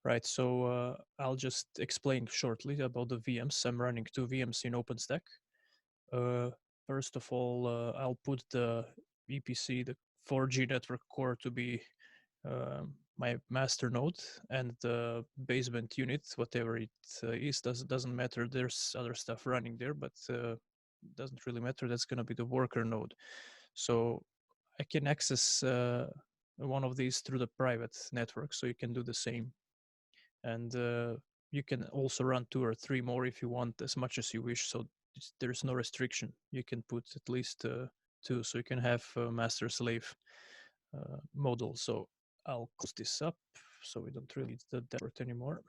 Right, so I'll just explain shortly about the VMs. I'm running 2 VMs in OpenStack. Uh, First of all, I'll put the VPC, the 4G network core, to be my master node, and the basement unit, whatever it is, doesn't matter. There's other stuff running there, but doesn't really matter. That's going to be the worker node. So I can access one of these through the private network, so you can do the same. And you can also run 2 or 3 more if you want, as much as you wish. So there's no restriction. You can put at least 2, so you can have a master-slave model. So I'll close this up, so we don't really need the dashboard anymore.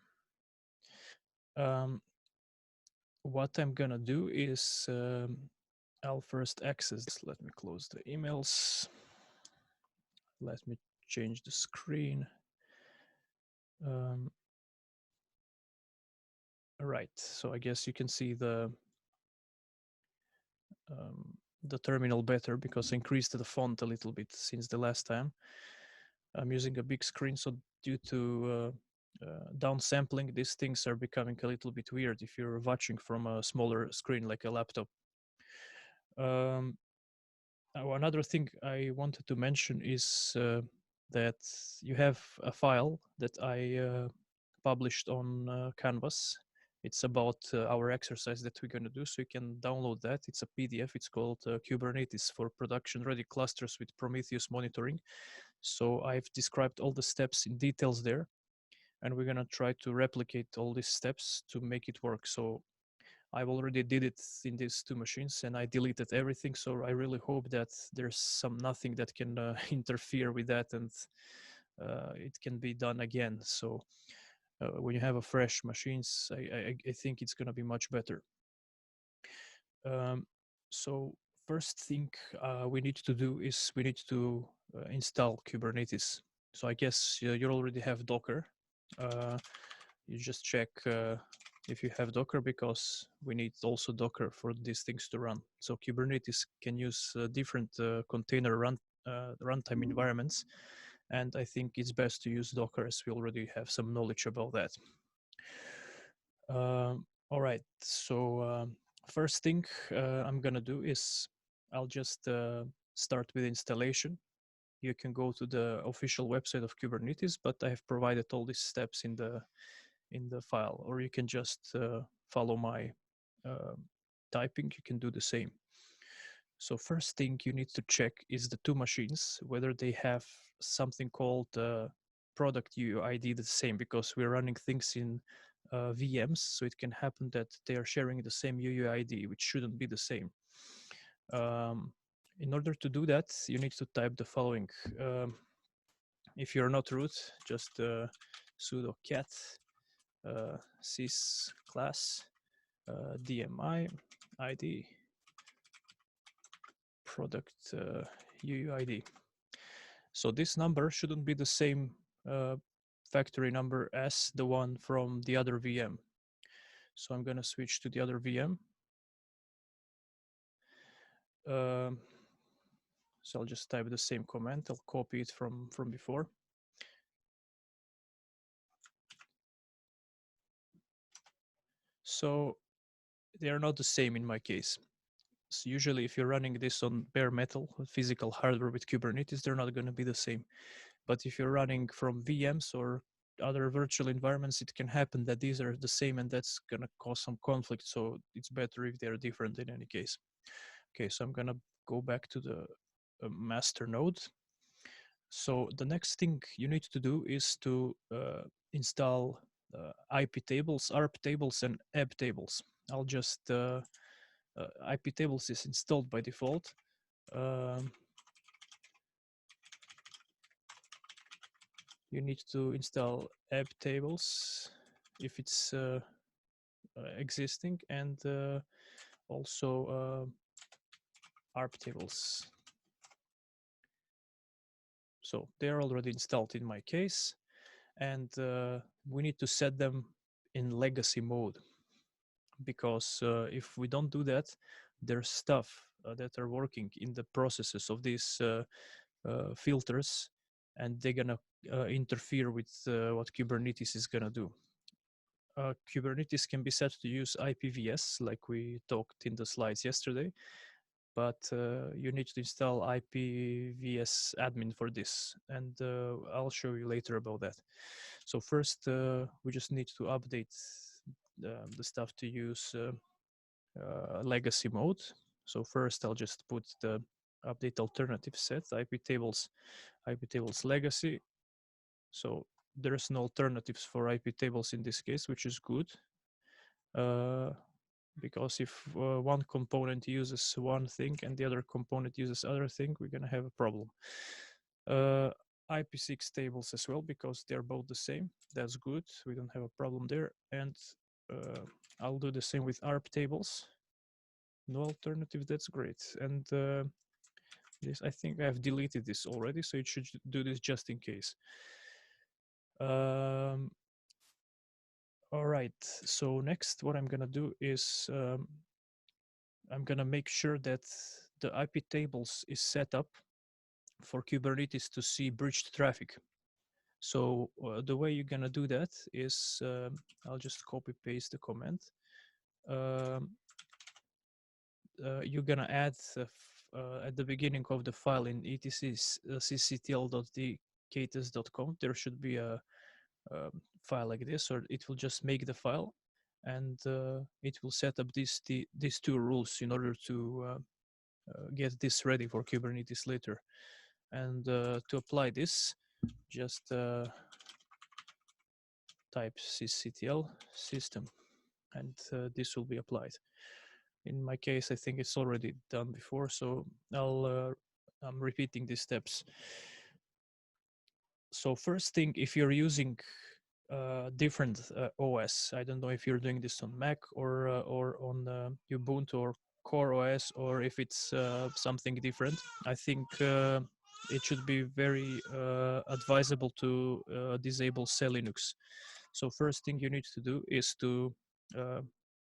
What I'm gonna do is I'll first access this. Let me close the emails. Let me change the screen. Right, so I guess you can see the terminal better because I increased the font a little bit since the last time. I'm using a big screen, so due to downsampling, these things are becoming a little bit weird if you're watching from a smaller screen like a laptop. Another thing I wanted to mention is that you have a file that I published on Canvas. It's about our exercise that we're going to do, so you can download that. It's a PDF. It's called Kubernetes for production-ready clusters with Prometheus monitoring. So I've described all the steps in details there, and we're going to try to replicate all these steps to make it work. So I've already did it in these 2 machines, and I deleted everything. So I really hope that there's nothing that can interfere with that, and it can be done again. So when you have a fresh machines, I think it's going to be much better. So first thing we need to do is we need to install Kubernetes. So I guess you already have Docker. You just check if you have Docker, because we need also Docker for these things to run. So Kubernetes can use different container runtime environments, and I think it's best to use Docker, as we already have some knowledge about that. All right, so first thing I'm gonna do is I'll just start with installation. You can go to the official website of Kubernetes, but I have provided all these steps in the file, or you can just follow my typing. You can do the same. So first thing you need to check is the 2 machines, whether they have something called product UUID the same, because we're running things in VMs, so it can happen that they are sharing the same UUID, which shouldn't be the same. In order to do that, you need to type the following. If you're not root, just sudo cat sys class DMI ID product UUID. So this number shouldn't be the same factory number as the one from the other VM. So I'm going to switch to the other VM. So I'll just type the same command. I'll copy it from before. So they are not the same in my case. So usually if you're running this on bare metal, physical hardware with Kubernetes, they're not going to be the same. But if you're running from VMs or other virtual environments, it can happen that these are the same, and that's going to cause some conflict. So it's better if they're different in any case. Okay, so I'm going to go back to the master node. So the next thing you need to do is to install IP tables, ARP tables, and AB tables. I'll just, IP tables is installed by default. You need to install AB tables if it's existing, and also ARP tables. So they're already installed in my case, and we need to set them in legacy mode, because if we don't do that, there's stuff that are working in the processes of these filters and they're gonna interfere with what Kubernetes is gonna do. Kubernetes can be set to use IPVS, like we talked in the slides yesterday, but you need to install IPVS admin for this, and I'll show you later about that. So first, we just need to update the stuff to use legacy mode. So first, I'll just put the update alternative set IP tables legacy. So there's no alternatives for IP tables in this case, which is good. Because if one component uses one thing and the other component uses other thing, we're gonna have a problem. IP6 tables as well, because they're both the same. That's good. We don't have a problem there. And I'll do the same with ARP tables. No alternative. That's great. And this, I think I've deleted this already, so it should do this just in case. All right. So next, what I'm gonna do is I'm gonna make sure that the IP tables is set up for Kubernetes to see bridged traffic. So the way you're gonna do that is I'll just copy paste the comment. You're gonna add at the beginning of the file in etc cctl.dkts.com. There should be a file like this, or it will just make the file, and it will set up these two rules in order to get this ready for Kubernetes later. And to apply this, just type sysctl system, and this will be applied. In my case, I think it's already done before, so I'm repeating these steps. So first thing, if you're using different OS, I don't know if you're doing this on Mac or on Ubuntu or Core OS, or if it's something different. I think it should be very advisable to disable Linux. So first thing you need to do is to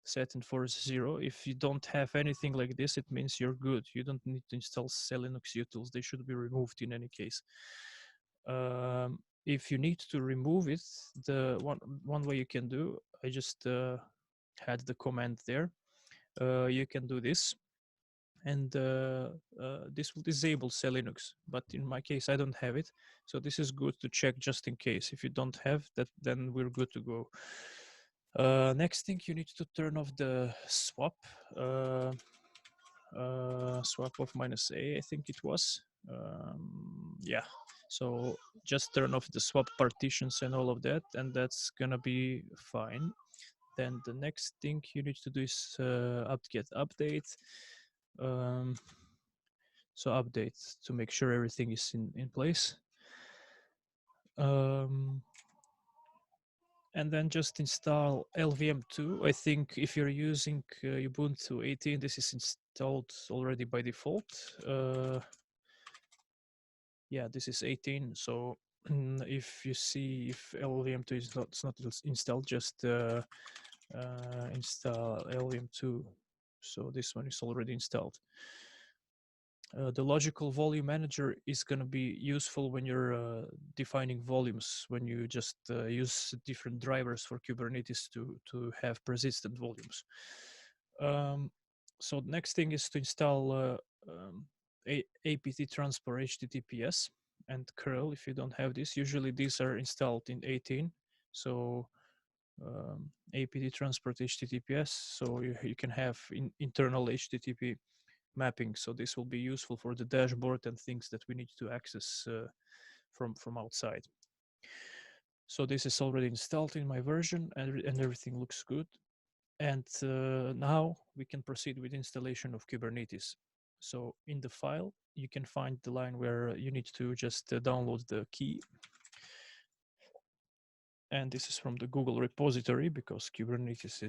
set enforce 0. If you don't have anything like this, it means you're good. You don't need to install Linux utils. They should be removed in any case. If you need to remove it, the one way you can do, I just had the command there. You can do this, and this will disable Linux. But in my case, I don't have it, so this is good to check just in case. If you don't have that, then we're good to go. Next thing, you need to turn off the swap. Swap of -a, I think it was. Yeah, so just turn off the swap partitions and all of that, and that's gonna be fine. Then the next thing you need to do is apt-get update. So update to make sure everything is in place. And then just install LVM2. I think if you're using Ubuntu 18, this is installed already by default. Yeah, this is 18. So if you see if LVM2 is not installed, just install LVM2. So this one is already installed. The logical volume manager is going to be useful when you're defining volumes, when you just use different drivers for Kubernetes to have persistent volumes. So next thing is to install apt transport HTTPS and curl. If you don't have this, usually these are installed in 18. So apt transport HTTPS, so you can have internal HTTP mapping. So this will be useful for the dashboard and things that we need to access from outside. So this is already installed in my version, and everything looks good. And now we can proceed with installation of Kubernetes. So in the file, you can find the line where you need to just download the key. And this is from the Google repository, because Kubernetes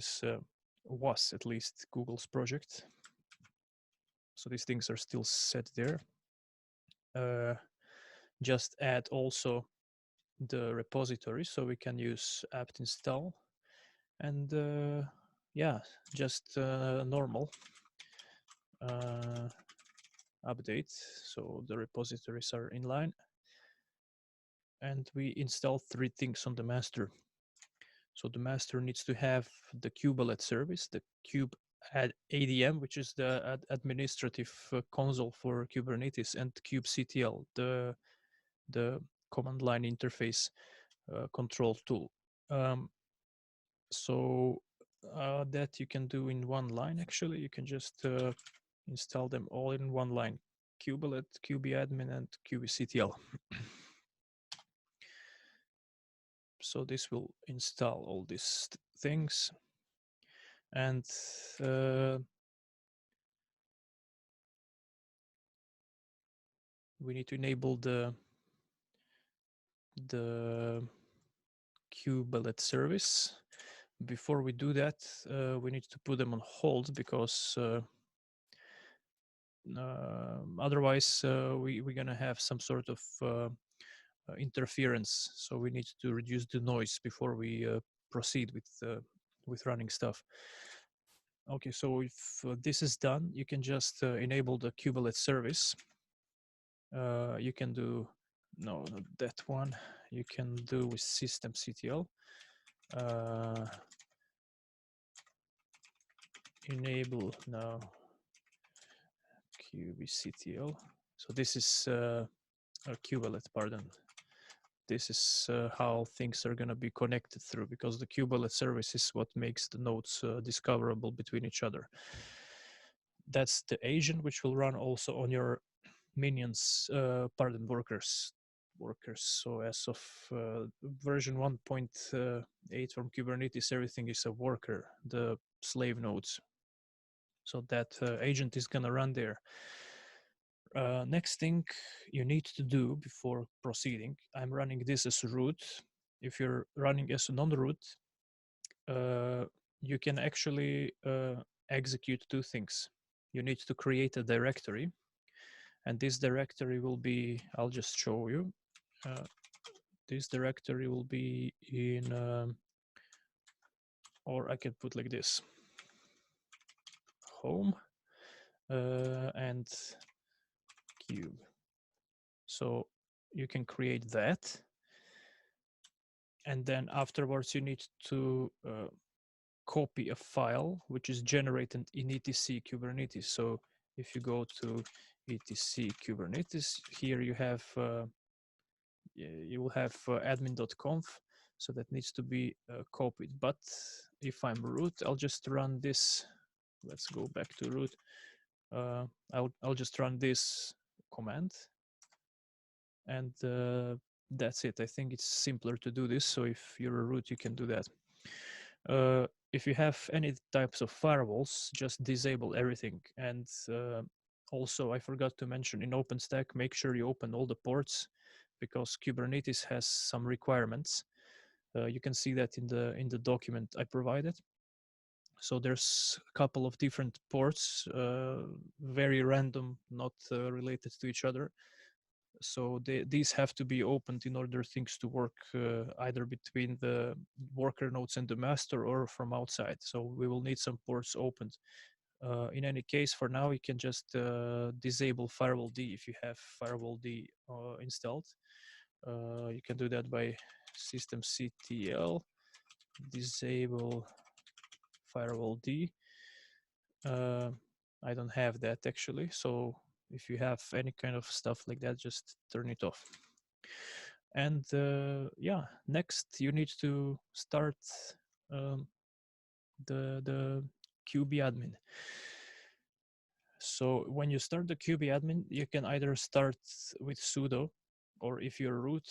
was at least Google's project. So these things are still set there. Just add also the repository, so we can use apt install. And yeah, just normal update. So the repositories are in line. and we install 3 things on the master. So the master needs to have the kubelet service, the kube ADM, which is the administrative console for Kubernetes, and kubectl, the command line interface control tool. So that you can do in one line. Actually, you can just install them all in one line: kubelet, kubeadmin, and kubectl. So this will install all these things, and we need to enable the kubelet service. Before we do that, we need to put them on hold, because otherwise we're going to have some sort of interference. So we need to reduce the noise before we proceed with running stuff. Okay, so if this is done, you can just enable the kubelet service. You can do, no, not that one. You can do with systemctl. Enable now kubectl. So this is a kubelet, pardon. This is how things are going to be connected through, because the kubelet service is what makes the nodes discoverable between each other. That's the agent which will run also on your minions, workers. So as of version 1.8 from Kubernetes, everything is a worker, the slave nodes. So that agent is going to run there. Next thing you need to do before proceeding, I'm running this as root. If you're running as a non-root, you can actually execute 2 things. You need to create a directory, and this directory will be, I'll just show you. This directory will be in, or I can put like this, home and cube. So you can create that. And then afterwards you need to copy a file which is generated in etc Kubernetes. So if you go to etc Kubernetes, here you have you will have admin.conf, so that needs to be copied. But if I'm root, I'll just run this. Let's go back to root. I'll just run this command, and that's it. I think it's simpler to do this. So if you're a root, you can do that. If you have any types of firewalls, just disable everything. And also, I forgot to mention, in OpenStack, make sure you open all the ports, because Kubernetes has some requirements. You can see that in the document I provided. So there's a couple of different ports, very random, not related to each other. So these have to be opened in order things to work either between the worker nodes and the master, or from outside. So we will need some ports opened. In any case, for now, you can just disable firewall D if you have firewall D installed. You can do that by systemctl disable firewall D. I don't have that actually, so if you have any kind of stuff like that, just turn it off. And yeah, next you need to start the kubeadmin. So when you start the kubeadmin, you can either start with sudo, or if you're root,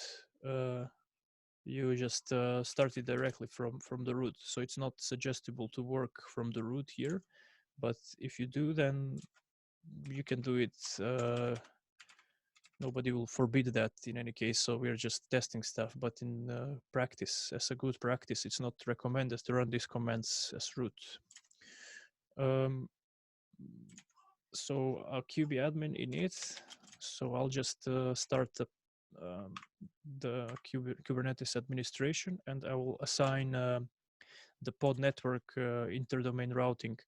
you just start it directly from the root. So it's not suggestible to work from the root here, but if you do, then you can do it. Nobody will forbid that in any case, so we're just testing stuff. But in practice, as a good practice, it's not recommended to run these commands as root. So a kubeadmin init. So I'll just start the Kubernetes administration, and I will assign the pod network interdomain routing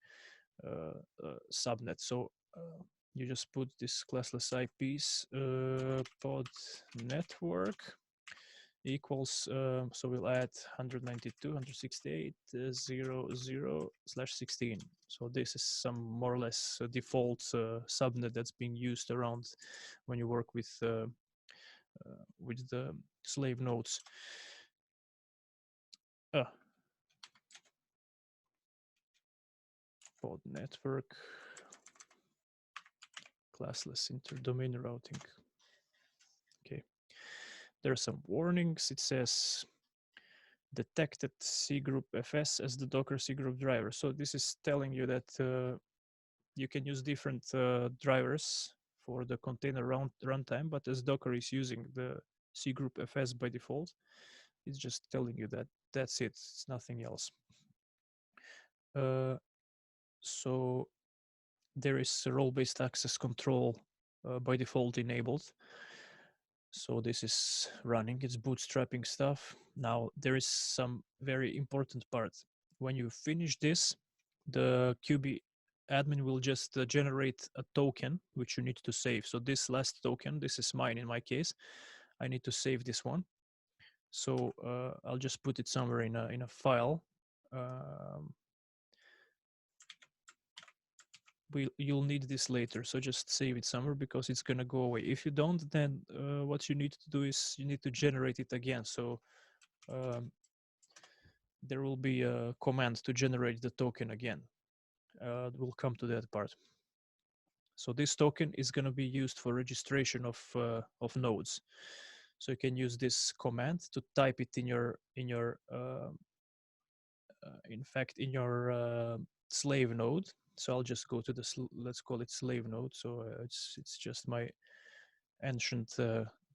subnet. So you just put this classless IPs pod network, equals, so we'll add 192.168.0.0/16. So this is some more or less default subnet that's being used around when you work with the slave nodes. Pod network, classless interdomain routing. Okay, there are some warnings. It says detected cgroup fs as the Docker cgroup driver. So this is telling you that you can use different drivers for the container runtime, but as Docker is using the cgroup fs by default, it's just telling you that that's it. It's nothing else. So there is a role-based access control by default enabled. So this is running, it's bootstrapping stuff. Now there is some very important part. When you finish this, the QB admin will just generate a token which you need to save. So this last token, this is mine in my case. I need to save this one. So I'll just put it somewhere in a file. You'll need this later, so just save it somewhere because it's gonna go away. If you don't, then what you need to do is you need to generate it again. So there will be a command to generate the token again. We'll come to that part. So this token is going to be used for registration of nodes. So you can use this command to type it in your slave node. So I'll just go to the let's call it slave node. So it's just my ancient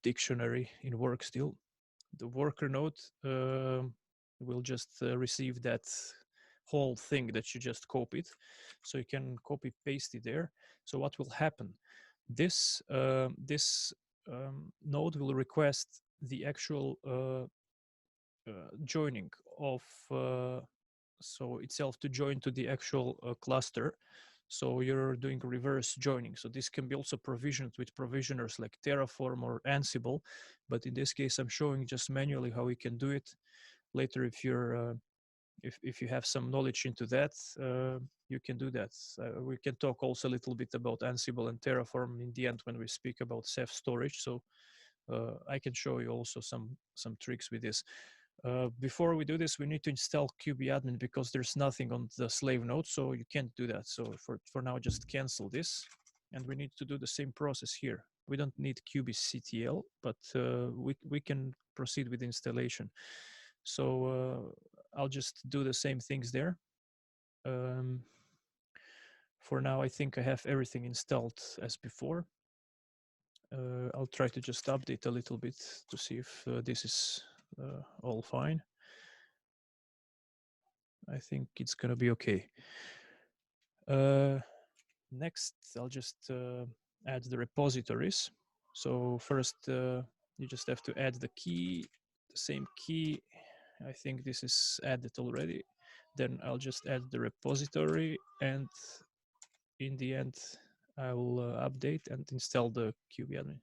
dictionary in work still. The worker node will just receive that whole thing that you just copied. So you can copy paste it there. So what will happen? This node will request the actual joining of so itself to join to the actual cluster. So you're doing reverse joining. So this can be also provisioned with provisioners like Terraform or Ansible. But in this case, I'm showing just manually how we can do it. Later, if you're if you have some knowledge into that, you can do that. We can talk also a little bit about Ansible and Terraform in the end when we speak about Ceph storage. So I can show you also some tricks with this. Before we do this, we need to install kubadmin because there's nothing on the slave node, so you can't do that. So for now, just cancel this, and we need to do the same process here. We don't need kubectl, but we can proceed with installation. So I'll just do the same things there. For now, I think I have everything installed as before. I'll try to just update a little bit to see if this is all fine. I think it's gonna be okay. Next, I'll just add the repositories. So first, you just have to add the key, the same key. I think this is added already. Then I'll just add the repository, and in the end, I will update and install the kubadmin.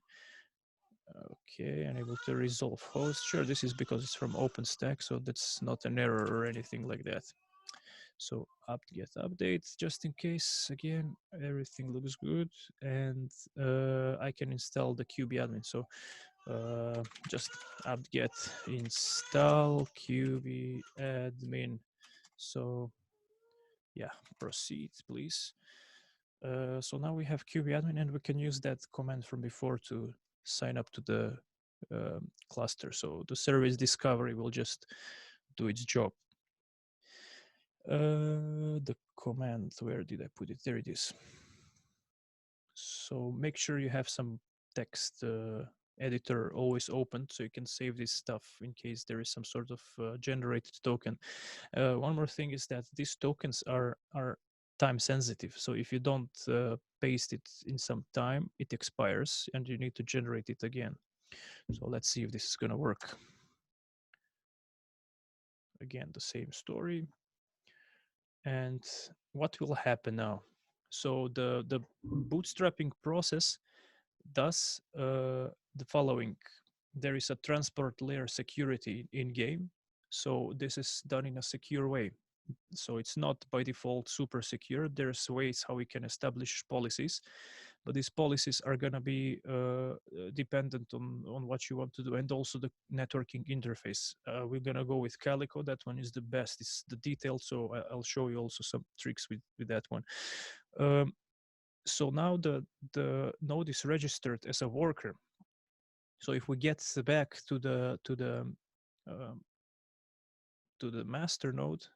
Okay, unable to resolve host. Sure, this is because it's from OpenStack, so that's not an error or anything like that. So get updates just in case. Again, everything looks good, and I can install the kubadmin. So just apt-get install kubadmin. So yeah, proceed, please. So now we have kubadmin, and we can use that command from before to sign up to the cluster. So the service discovery will just do its job. The command, where did I put it? There it is. So make sure you have some text editor always open so you can save this stuff in case there is some sort of generated token. One more thing is that these tokens are time sensitive. So if you don't paste it in some time, it expires and you need to generate it again. So let's see if this is going to work. Again, the same story. And what will happen now? So the bootstrapping process does the following. there is a transport layer security in game. So this is done in a secure way. So it's not by default super secure. There's ways how we can establish policies, but these policies are going to be dependent on what you want to do, and also the networking interface. We're going to go with Calico. That one is the best. It's the detailed, so I'll show you also some tricks with that one. So now the node is registered as a worker. So if we get back to the master node,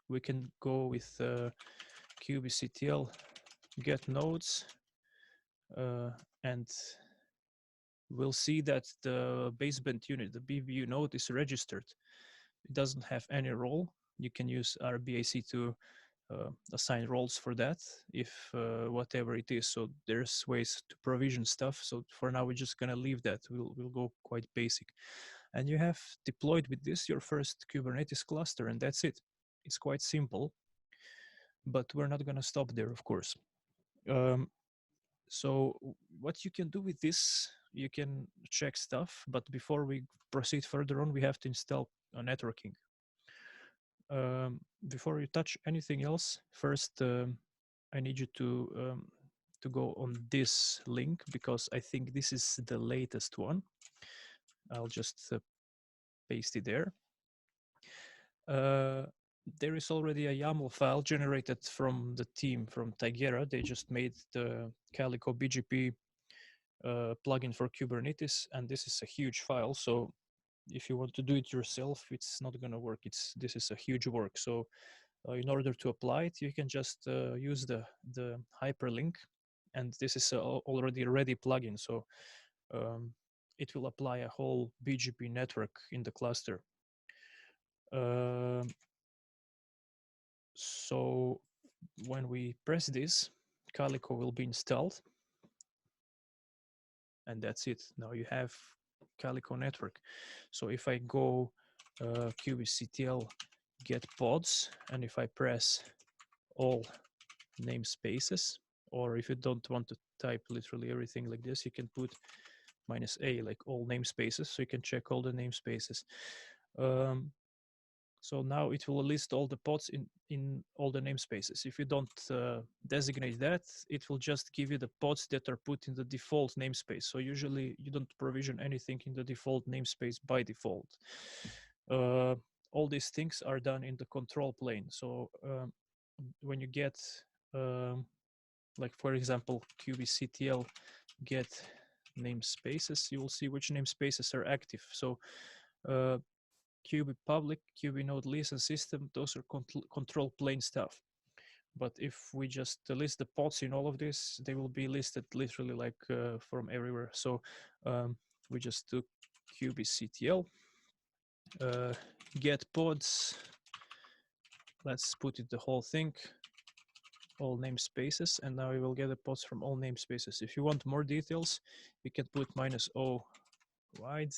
we can go with kubectl get nodes, and we'll see that the baseband unit, the BBU node, is registered. It doesn't have any role. You can use RBAC to assign roles for that, if whatever it is. So there's ways to provision stuff. So for now, we're just gonna leave that. We'll go quite basic. And you have deployed with this your first Kubernetes cluster, and that's it. It's quite simple, but we're not gonna stop there, of course. So what you can do with this, you can check stuff, but before we proceed further on, we have to install networking. Before you touch anything else, first I need you to go on this link, because I think this is the latest one. I'll just paste it there. There is already a YAML file generated from the team from Tigera. They just made the Calico BGP plugin for Kubernetes, and this is a huge file. So if you want to do it yourself, it's not going to work. This is a huge work. So in order to apply it, you can just use the hyperlink, and this is already a ready plugin. So it will apply a whole BGP network in the cluster. So when we press this, Calico will be installed, and that's it. Now you have Calico network. So if I go kubectl get pods, and if I press all namespaces, or if you don't want to type literally everything like this, you can put -a, like all namespaces, so you can check all the namespaces. So now it will list all the pods in all the namespaces. If you don't designate that, it will just give you the pods that are put in the default namespace. So usually you don't provision anything in the default namespace by default. All these things are done in the control plane. So when you get, like for example, kubectl get namespaces, you will see which namespaces are active. So Kube public, Kube node listen system, those are control plane stuff. But if we just list the pods in all of this, they will be listed literally like from everywhere. So we just took kubectl get pods. Let's put it the whole thing, all namespaces, and now we will get the pods from all namespaces. If you want more details, you can put -o wide,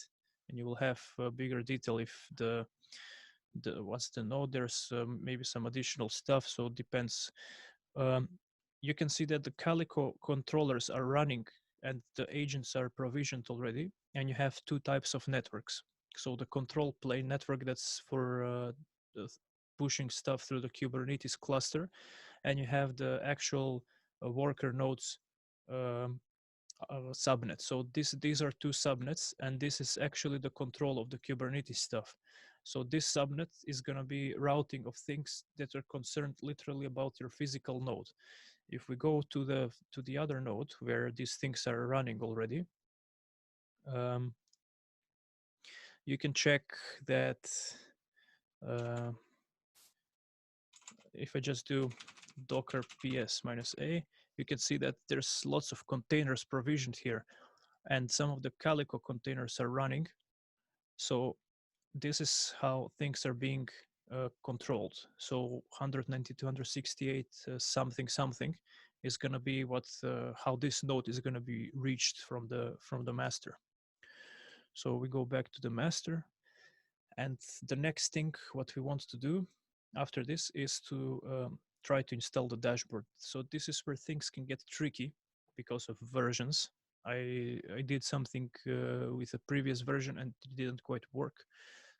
and you will have bigger detail if what's the node. There's maybe some additional stuff, so it depends. You can see that the Calico controllers are running and the agents are provisioned already, and you have two types of networks. So the control plane network, that's for pushing stuff through the Kubernetes cluster, and you have the actual worker nodes subnet. So these are two subnets, and this is actually the control of the Kubernetes stuff. So this subnet is going to be routing of things that are concerned literally about your physical node. If we go to the other node where these things are running already, you can check that if I just do docker ps -a, you can see that there's lots of containers provisioned here, and some of the Calico containers are running. So this is how things are being controlled. So 192.168 something is going to be how this node is going to be reached from the master. So we go back to the master, and the next thing what we want to do after this is to try to install the dashboard. So this is where things can get tricky because of versions. I did something with a previous version and it didn't quite work.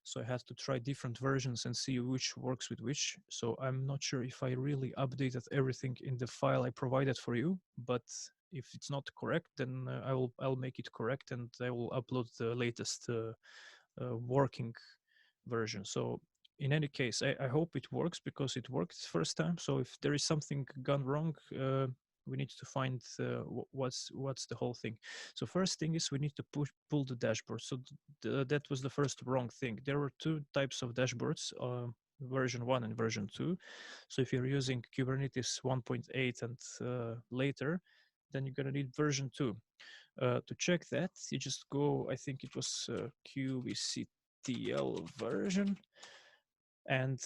So I had to try different versions and see which works with which. So I'm not sure if I really updated everything in the file I provided for you, but if it's not correct, then I'll make it correct and I will upload the latest working version. So in any case, I hope it works because it worked first time. So if there is something gone wrong, we need to find what's the whole thing. So first thing is we need to pull the dashboard. So that was the first wrong thing. There were two types of dashboards, version 1 and version 2. So if you're using Kubernetes 1.8 and later, then you're going to need version 2. To check that, you just go, I think it was kubectl version, and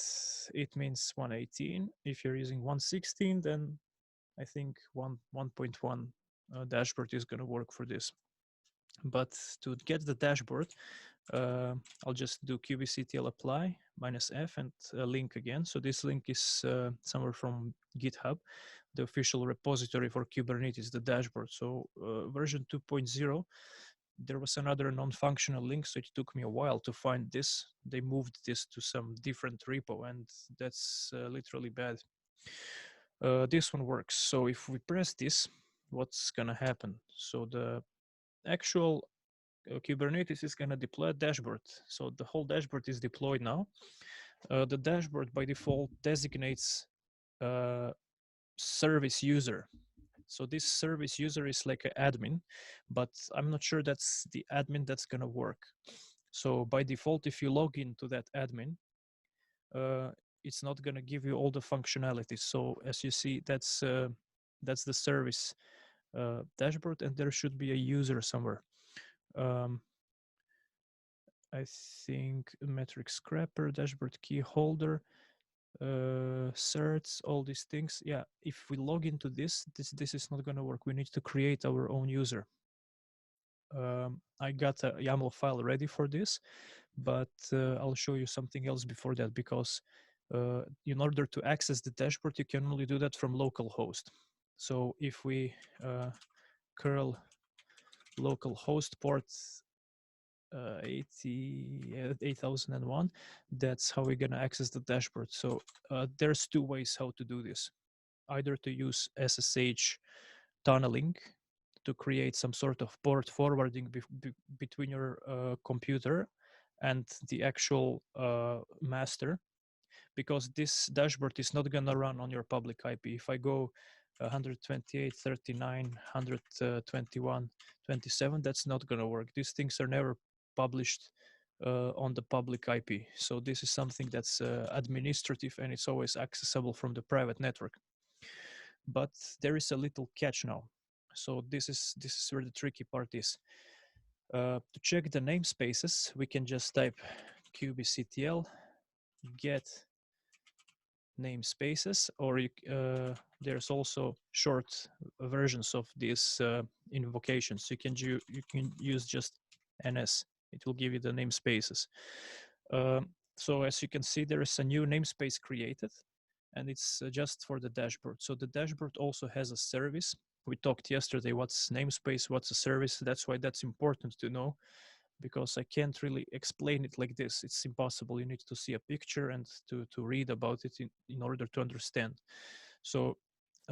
it means 118. If you're using 116, then I think 1.1 dashboard is going to work for this. But to get the dashboard, I'll just do kubectl apply -f and a link again. So this link is somewhere from GitHub, the official repository for Kubernetes, the dashboard. So version 2.0, there was another non-functional link, so it took me a while to find this. They moved this to some different repo, and that's literally bad. This one works. So if we press this, what's gonna happen? So the actual Kubernetes is gonna deploy a dashboard. So the whole dashboard is deployed now. The dashboard by default designates service user. So this service user is like an admin, but I'm not sure that's the admin that's gonna work. So by default, if you log into that admin, it's not gonna give you all the functionalities. So as you see, that's the service dashboard, and there should be a user somewhere. I think metric scrapper, dashboard key holder, certs, all these things. Yeah, if we log into this is not going to work. We need to create our own user. I got a YAML file ready for this, but I'll show you something else before that, because in order to access the dashboard, you can only do that from localhost. So if we curl localhost port 8001, that's how we're going to access the dashboard. So there's two ways how to do this. Either to use SSH tunneling to create some sort of port forwarding between your computer and the actual master, because this dashboard is not going to run on your public IP. If I go 128.39.121.27, that's not going to work. These things are never published on the public IP. So this is something that's administrative, and it's always accessible from the private network. But there is a little catch now. So this is where the tricky part is. To check the namespaces, we can just type kubectl get namespaces, or there's also short versions of these invocations. You can use just ns. It will give you the namespaces. So as you can see, there is a new namespace created, and it's just for the dashboard. So the dashboard also has a service. We talked yesterday what's namespace, what's a service. That's why that's important to know, because I can't really explain it like this. It's impossible. You need to see a picture and to read about it in order to understand. So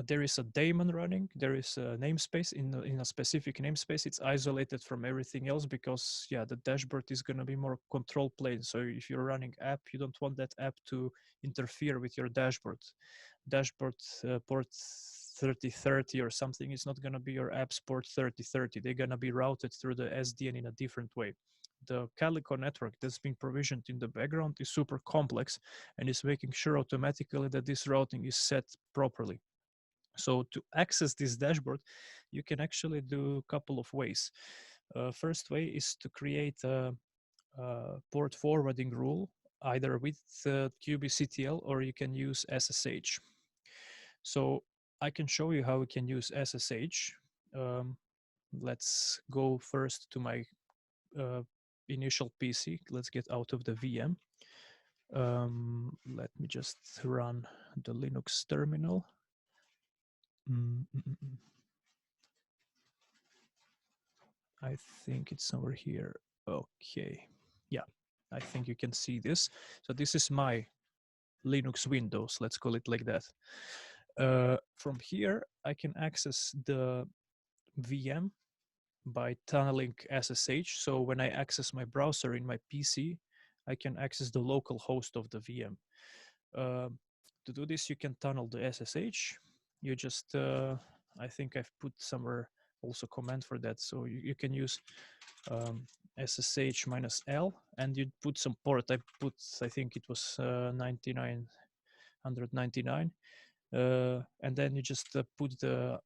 there is a daemon running. There is a namespace. In a specific namespace, it's isolated from everything else, because yeah, the dashboard is going to be more control plane. So if you're running app, you don't want that app to interfere with your dashboard. Dashboard port 3030 or something is not going to be your app's port 3030. They're going to be routed through the SDN in a different way. The Calico network that's been provisioned in the background is super complex and is making sure automatically that this routing is set properly. So to access this dashboard, you can actually do a couple of ways. First way is to create a port forwarding rule, either with kubectl, or you can use SSH. So I can show you how we can use SSH. Let's go first to my initial PC. Let's get out of the VM. Let me just run the Linux terminal. I think it's over here. Okay. Yeah, I think you can see this. So this is my Linux Windows, let's call it like that. From here, I can access the VM by tunneling SSH. So when I access my browser in my PC, I can access the local host of the VM. To do this, you can tunnel the SSH. You just, I think I've put somewhere also command for that. So you can use SSH -L, and you put some port. I think it was 9999. And then you just put the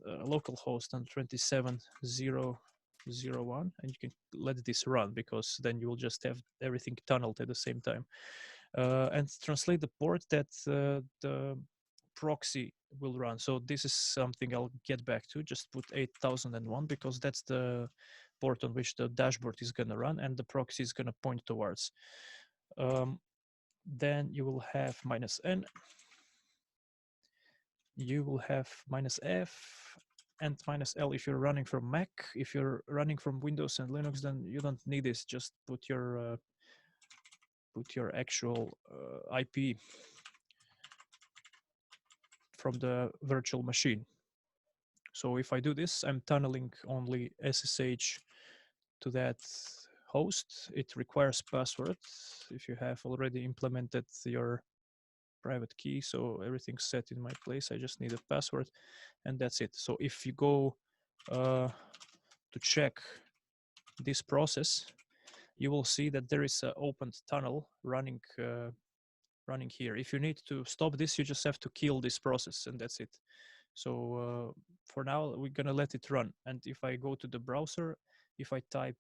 local host on 27001, and you can let this run, because then you will just have everything tunneled at the same time. And translate the port that the proxy will run. So this is something I'll get back to. Just put 8001, because that's the port on which the dashboard is going to run and the proxy is going to point towards. Then you will have -n, you will have -f and -l if you're running from Mac. If you're running from Windows and Linux, then you don't need this. Just put your actual IP from the virtual machine. So if I do this, I'm tunneling only SSH to that host. It requires password if you have already implemented your private key. So everything's set in my place. I just need a password, and that's it. So if you go to check this process, you will see that there is an opened tunnel running running here. If you need to stop this, you just have to kill this process, and that's it. So for now, we're gonna let it run. And if I go to the browser, if I type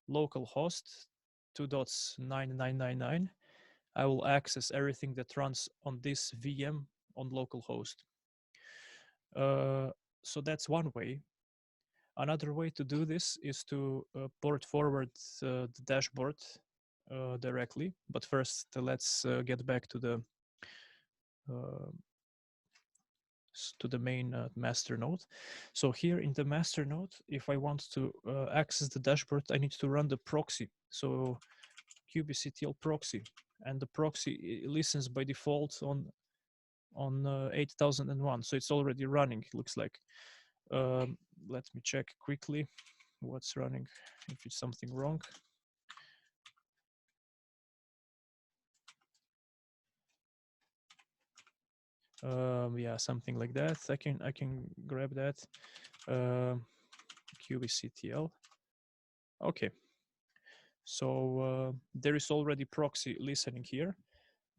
localhost 2.9999, I will access everything that runs on this VM on localhost. So that's one way. Another way to do this is to port forward the dashboard directly. But first, let's get back to the main master node. So here in the master node, if I want to access the dashboard, I need to run the proxy. So kubectl proxy, and the proxy listens by default on 8001. So it's already running, it looks like. Let me check quickly what's running, if it's something wrong. Yeah, something like that. I can grab that. kubectl. Okay. So there is already proxy listening here.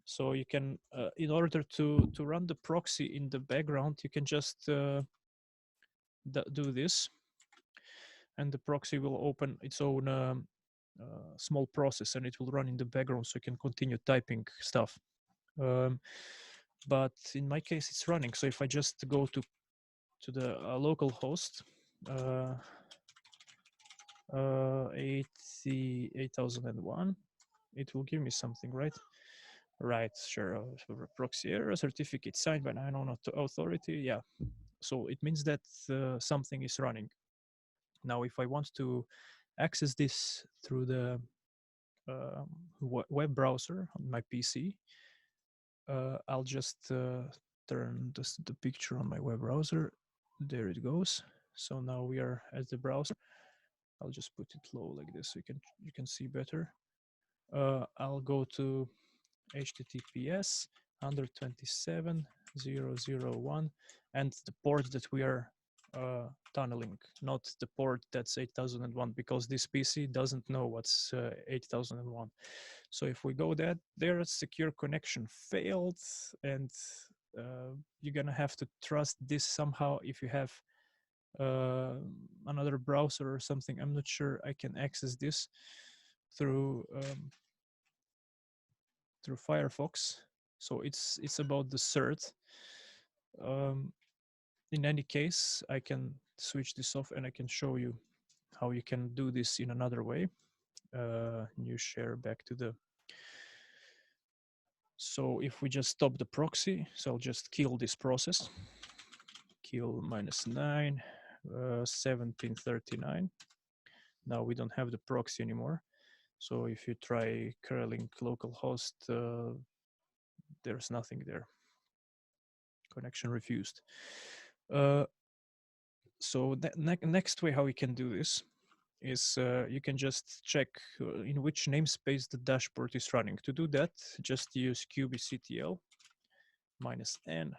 So you can, in order to run the proxy in the background, you can just do this, and the proxy will open its own small process, and it will run in the background, so you can continue typing stuff. But in my case, it's running. So if I just go to the local host, 8001, it will give me something, right? Right, sure. Proxy error certificate signed by an unknown authority. Yeah. So it means that something is running. Now, if I want to access this through the web browser on my PC, I'll just turn the picture on my web browser. There it goes. So now we are at the browser. I'll just put it low like this so you can see better. I'll go to HTTPS 127.0.0.1 and the port that we are tunneling, not the port that's 8001, because this PC doesn't know what's 8001. So if we go there, secure connection failed, and you're gonna have to trust this somehow. If you have another browser or something, I'm not sure I can access this through Firefox. So it's about the cert. In any case, I can switch this off and I can show you how you can do this in another way. New share back to the. So if we just stop the proxy, so I'll just kill this process. Kill -9. 1739. Now we don't have the proxy anymore. So if you try curling localhost, there's nothing there. Connection refused. So next way how we can do this is you can just check in which namespace the dashboard is running. To do that, just use kubectl -n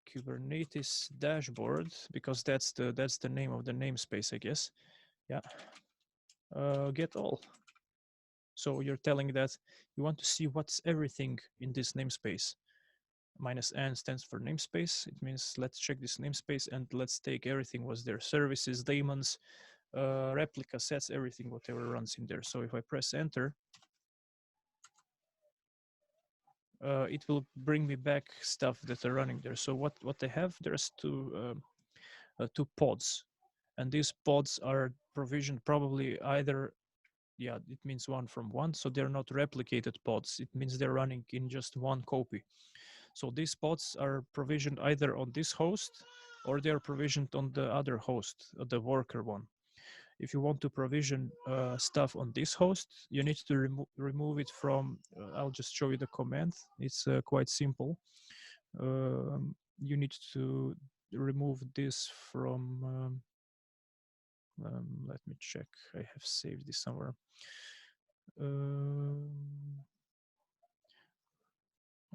Kubernetes dashboard, because that's the name of the namespace, I guess. Yeah. Get all. So you're telling that you want to see what's everything in this namespace. -n stands for namespace. It means let's check this namespace and let's take everything was there. Services, daemons, replica sets, everything, whatever runs in there. So if I press enter, it will bring me back stuff that are running there. So what they have, there's two pods, and these pods are provisioned probably either, yeah, it means 1 from 1, so they're not replicated pods. It means they're running in just one copy. So these pods are provisioned either on this host or they're provisioned on the other host, the worker one. If you want to provision stuff on this host, you need to remove it from, I'll just show you the command. It's quite simple. You need to remove this from, let me check. I have saved this somewhere.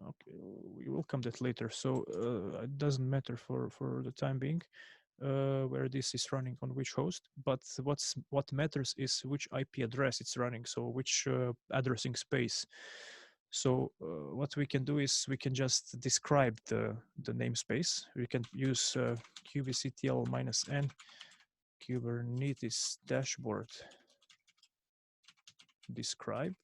Okay, we will come that later. So it doesn't matter for the time being where this is running on which host, but what matters is which IP address it's running. So which addressing space. So what we can do is we can just describe the namespace. We can use kubectl -n Kubernetes dashboard describe.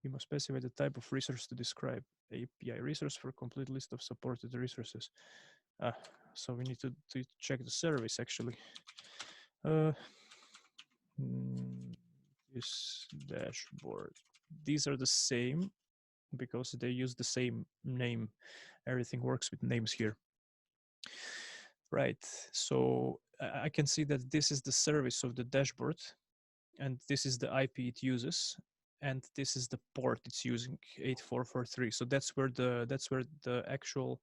You must specify the type of resource to describe. API resource for complete list of supported resources. So we need to check the service actually. This dashboard. These are the same because they use the same name. Everything works with names here. Right. So I can see that this is the service of the dashboard, and this is the IP it uses, and this is the port it's using, 8443. So that's where the actual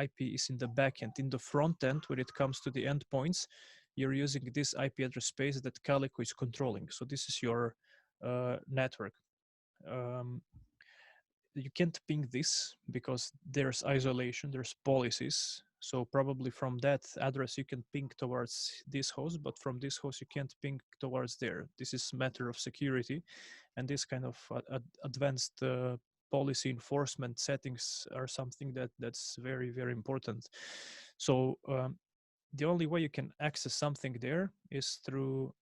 IP is in the backend. In the front end, when it comes to the endpoints, you're using this IP address space that Calico is controlling. So this is your network. You can't ping this because there's isolation, there's policies. So probably from that address you can ping towards this host, but from this host you can't ping towards there. This is a matter of security, and this kind of advanced policy enforcement settings are something that's very, very important. So the only way you can access something there is through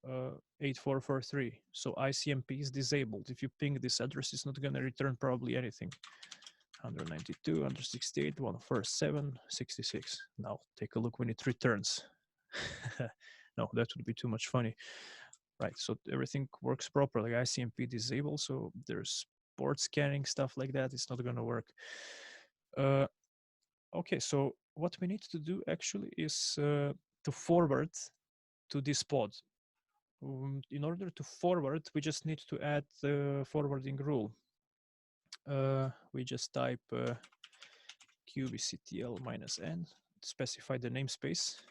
8443. So ICMP is disabled. If you ping this address, it's not going to return probably anything. 192, 168, 147, 66. Now take a look when it returns. No, that would be too much funny. Right, so everything works properly. ICMP disabled, so there's port scanning, stuff like that. It's not going to work. Okay, so what we need to do actually is to forward to this pod. In order to forward, we just need to add the forwarding rule. We just type kubectl -n, specify the namespace,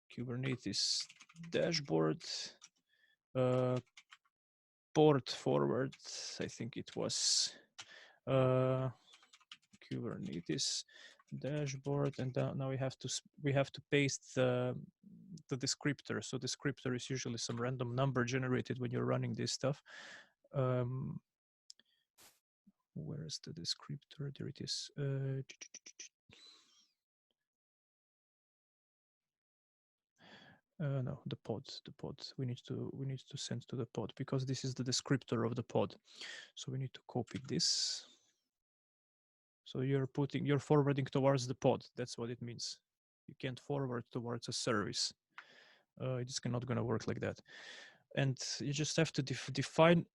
Kubernetes dashboard, port forward, I think it was Kubernetes dashboard, and now we have to paste the descriptor. So the descriptor is usually some random number generated when you're running this stuff. Where is the descriptor? There it is. No, the pod. We need to send to the pod because this is the descriptor of the pod. So we need to copy this. So you're forwarding towards the pod. That's what it means. You can't forward towards a service. It's not going to work like that. And you just have to define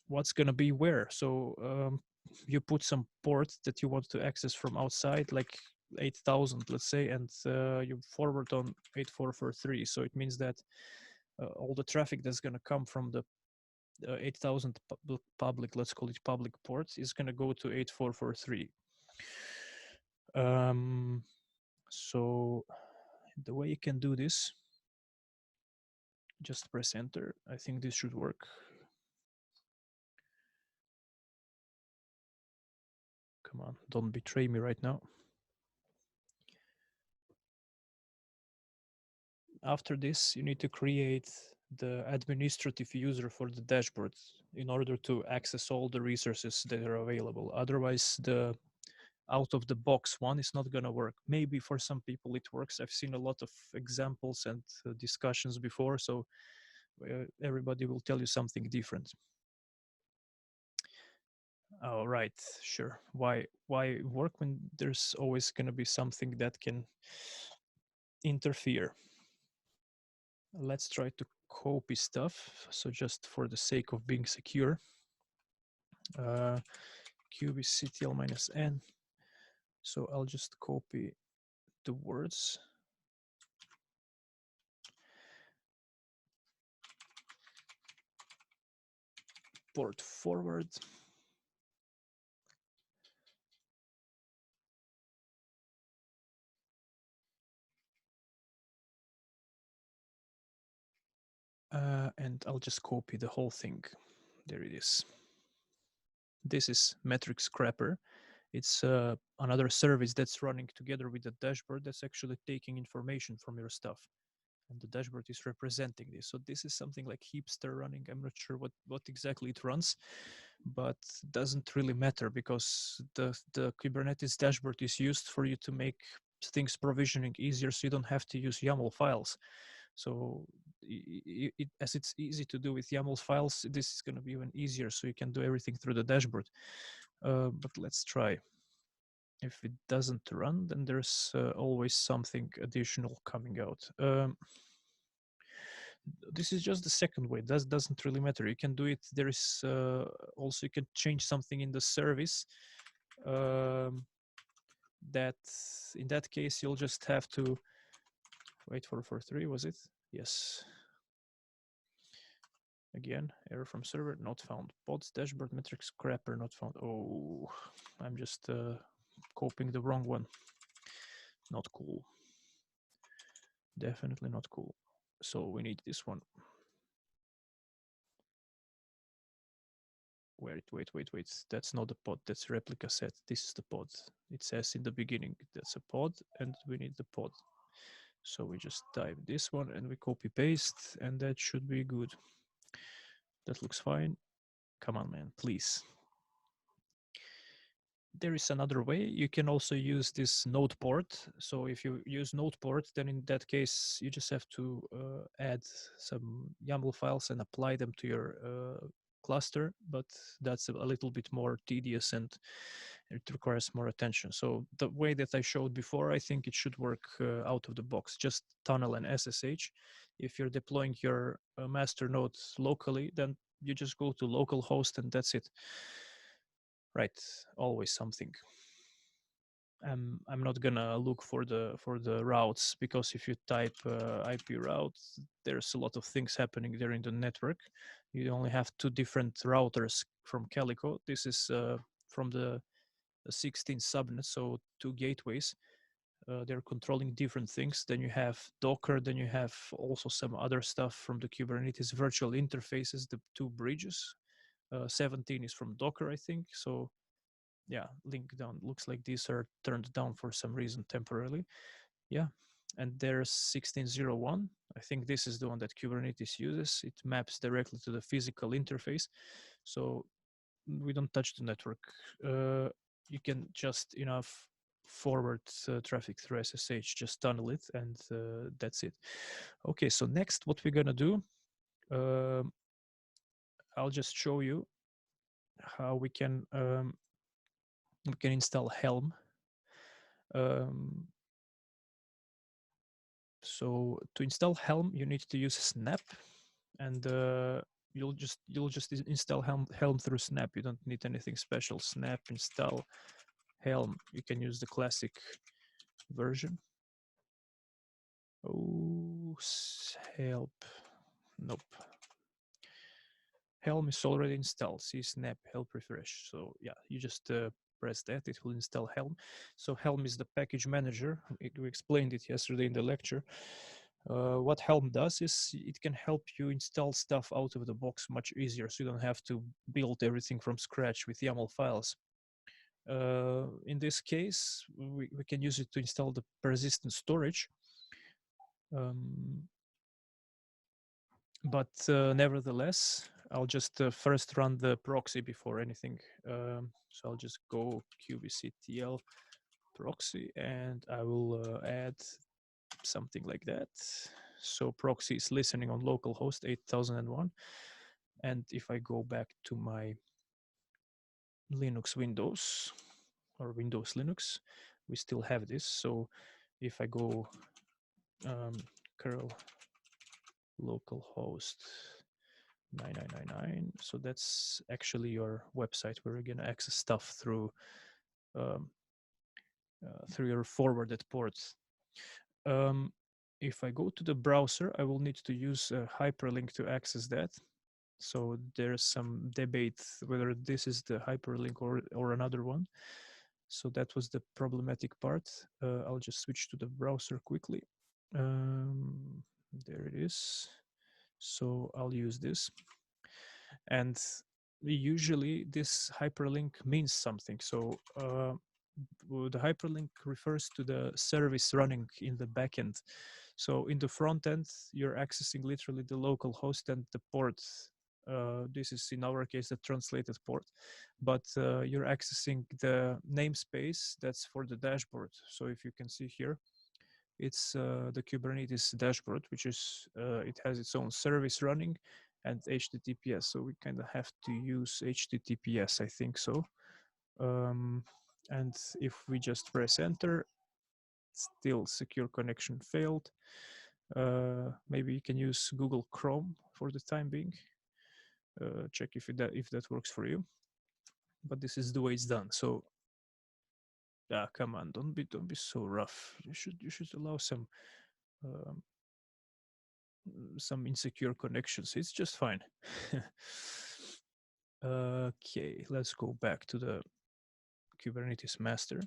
what's going to be where. So you put some ports that you want to access from outside, like 8000, let's say, and you forward on 8443. So it means that all the traffic that's going to come from the 8000 public, let's call it public ports, is going to go to 8443. So the way you can do this, just press enter. I think this should work. Come on, don't betray me right now. After this, you need to create the administrative user for the dashboard in order to access all the resources that are available. Otherwise, the out of the box one is not going to work. Maybe for some people it works. I've seen a lot of examples and discussions before, so everybody will tell you something different. Oh, right, sure. Why work when there's always going to be something that can interfere? Let's try to copy stuff. So just for the sake of being secure, kubectl-n. So I'll just copy the words. Port forward. And I'll just copy the whole thing. There it is. This is Metric Scrapper. It's another service that's running together with the dashboard that's actually taking information from your stuff. And the dashboard is representing this. So this is something like Hipster running. I'm not sure what exactly it runs, but it doesn't really matter because the Kubernetes dashboard is used for you to make things provisioning easier, so you don't have to use YAML files. So as it's easy to do with YAML files, this is going to be even easier, so you can do everything through the dashboard. But let's try. If it doesn't run, then there's always something additional coming out. This is just the second way. That doesn't really matter. You can do it. There is also, you can change something in the service. That in that case, you'll just have to wait for 4.3, was it? Yes. Again, error from server, not found. Pods, dashboard, metric scrapper, not found. Oh, I'm just copying the wrong one. Not cool. Definitely not cool. So we need this one. Wait. That's not the pod, that's replica set. This is the pod. It says in the beginning, that's a pod, and we need the pod. So we just type this one and we copy paste, and that should be good. That looks fine. Come on, man, please. There is another way. You can also use this node port. So if you use node port, then in that case, you just have to add some YAML files and apply them to your cluster, but that's a little bit more tedious and it requires more attention. So the way that I showed before, I think it should work out of the box. Just tunnel and SSH. If you're deploying your master node locally, then you just go to localhost and that's it. Right, always something. I'm not gonna look for the routes, because if you type IP route, there's a lot of things happening there in the network. You only have 2 different routers from Calico. This is from the 16 subnets, so 2 gateways. They're controlling different things. Then you have Docker, then you have also some other stuff from the Kubernetes virtual interfaces, the 2 bridges. 17 is from Docker, I think. So yeah, link down. Looks like these are turned down for some reason temporarily. Yeah, and there's 1601. I think this is the one that Kubernetes uses. It maps directly to the physical interface. So we don't touch the network. You can just enough forward traffic through SSH, just tunnel it, and that's it. Okay, so next what we're gonna do, I'll just show you how we can install Helm. So to install Helm, you need to use Snap, and you'll just install Helm through Snap. You don't need anything special. Snap install Helm. You can use the classic version. Oh, help. Nope. Helm is already installed. See snap help refresh. So yeah, you just press that, it will install Helm. So Helm is the package manager. We explained it yesterday in the lecture. What Helm does is it can help you install stuff out of the box much easier, so you don't have to build everything from scratch with YAML files. In this case, we can use it to install the persistent storage. But nevertheless, I'll just first run the proxy before anything. So I'll just go kubectl proxy, and I will add something like that. So proxy is listening on localhost 8001. And if I go back to my Linux Windows or Windows Linux, we still have this. So if I go curl localhost 9999, so that's actually your website where you're gonna access stuff through your forwarded ports. If I go to the browser, I will need to use a hyperlink to access that. So there's some debate whether this is the hyperlink or another one. So that was the problematic part. I'll just switch to the browser quickly. There it is. So I'll use this. And usually this hyperlink means something. So the hyperlink refers to the service running in the backend. So in the front end, you're accessing literally the local host and the port. This is in our case the translated port, but you're accessing the namespace that's for the dashboard. So if you can see here, it's the Kubernetes dashboard, which is it has its own service running and HTTPS. So we kind of have to use HTTPS, I think so. And if we just press enter, still secure connection failed. Maybe you can use Google Chrome for the time being. Check if that works for you. But this is the way it's done. So come on, don't be so rough. You should allow some insecure connections. It's just fine. Okay, let's go back to the Kubernetes master.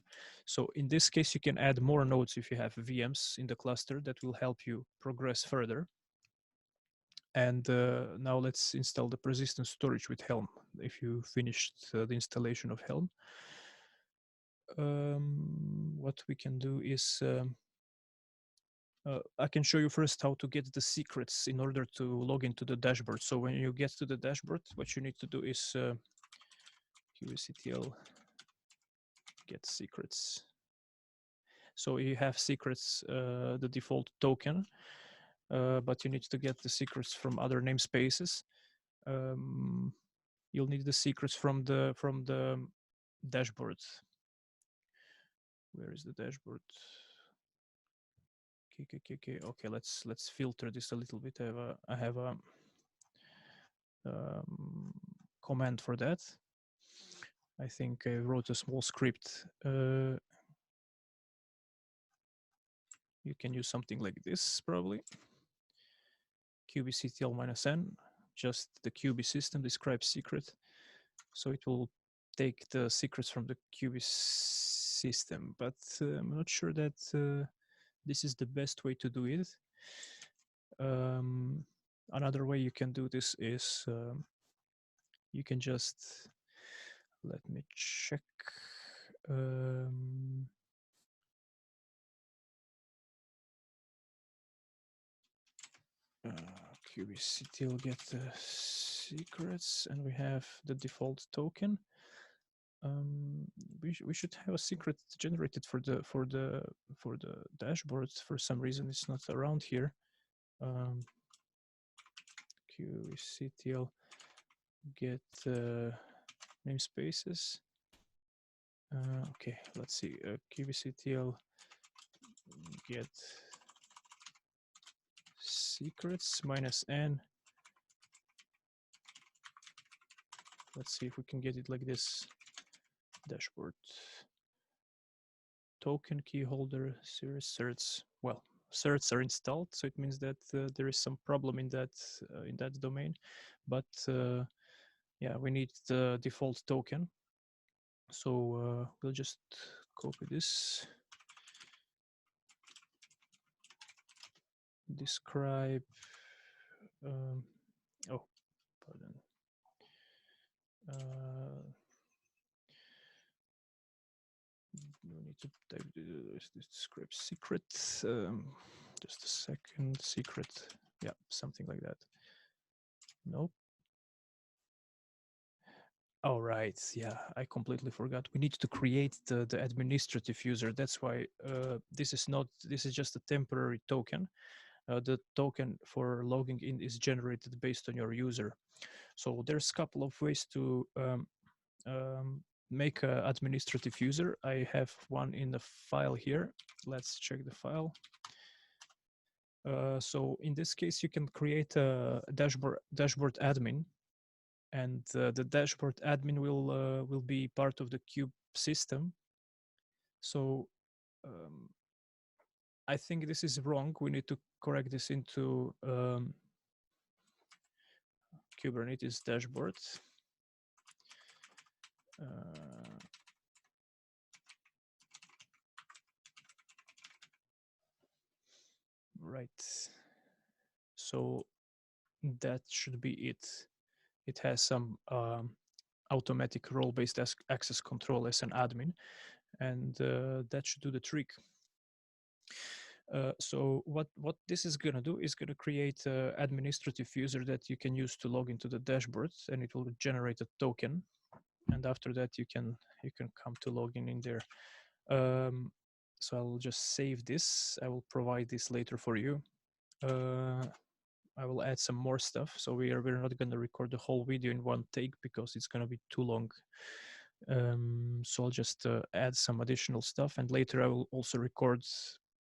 So in this case, you can add more nodes if you have VMs in the cluster. That will help you progress further. And now let's install the persistent storage with Helm. If you finished the installation of Helm, what we can do is I can show you first how to get the secrets in order to log into the dashboard. So when you get to the dashboard, what you need to do is kubectl get secrets. So you have secrets, the default token, but you need to get the secrets from other namespaces. You'll need the secrets from the dashboard. Where is the dashboard? Okay, let's filter this a little bit. I have a command for that. I think I wrote a small script. You can use something like this probably. kubectl -n, just the kube system describes secret. So it will take the secrets from the kube system, but I'm not sure that this is the best way to do it. Another way you can do this is you can just, let me check. Kubectl get the secrets, and we have the default token. We should have a secret generated for the dashboard. For some reason, it's not around here. Kubectl get namespaces. Okay, let's see. Kubectl get secrets -n. Let's see if we can get it like this. Dashboard token key holder series certs. Well, certs are installed, so it means that there is some problem in that domain. But yeah, we need the default token. So we'll just copy this. Describe. Oh, pardon. We need to type this describe secret. Just a second. Secret. Yeah, something like that. Nope. Oh, right. Yeah, I completely forgot. We need to create the administrative user. That's why this is just a temporary token. The token for logging in is generated based on your user. So there's a couple of ways to make an administrative user. I have one in the file here. Let's check the file. So in this case, you can create a dashboard admin, and the dashboard admin will be part of the Cube system. So I think this is wrong. We need to correct this into Kubernetes dashboard. Right. So that should be it. It has some automatic role-based access control as an admin, and that should do the trick. So what this is going to do is going to create an administrative user that you can use to log into the dashboard, and it will generate a token. And after that, you can come to login in there. So I'll just save this. I will provide this later for you. I will add some more stuff. So we're not going to record the whole video in one take because it's going to be too long. So I'll just add some additional stuff, and later I will also record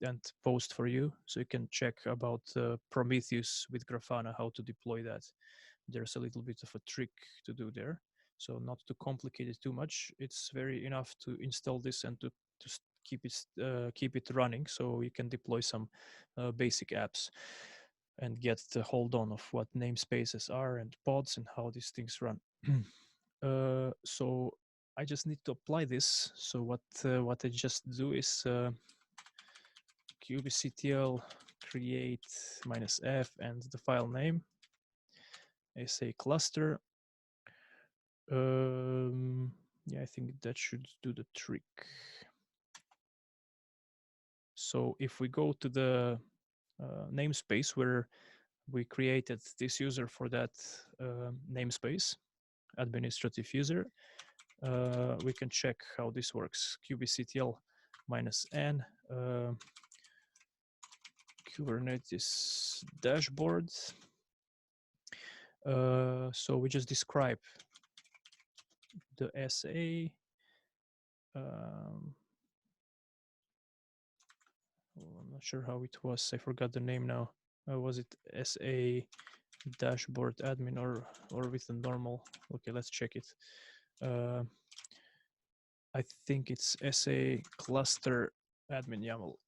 and post for you, so you can check about Prometheus with Grafana, how to deploy that. There's a little bit of a trick to do there, so not to complicate it too much. It's very enough to install this and to keep it running, so you can deploy some basic apps and get the hold on of what namespaces are and pods and how these things run. So I just need to apply this. So what I just do is kubectl create -f and the file name. I say cluster. Yeah, I think that should do the trick. So if we go to the namespace where we created this user for that namespace, administrative user, we can check how this works. kubectl -n Kubernetes dashboard. So we just describe the SA. I'm not sure how it was. I forgot the name now. Was it SA dashboard admin or with the normal? Okay, let's check it. I think it's SA cluster admin YAML.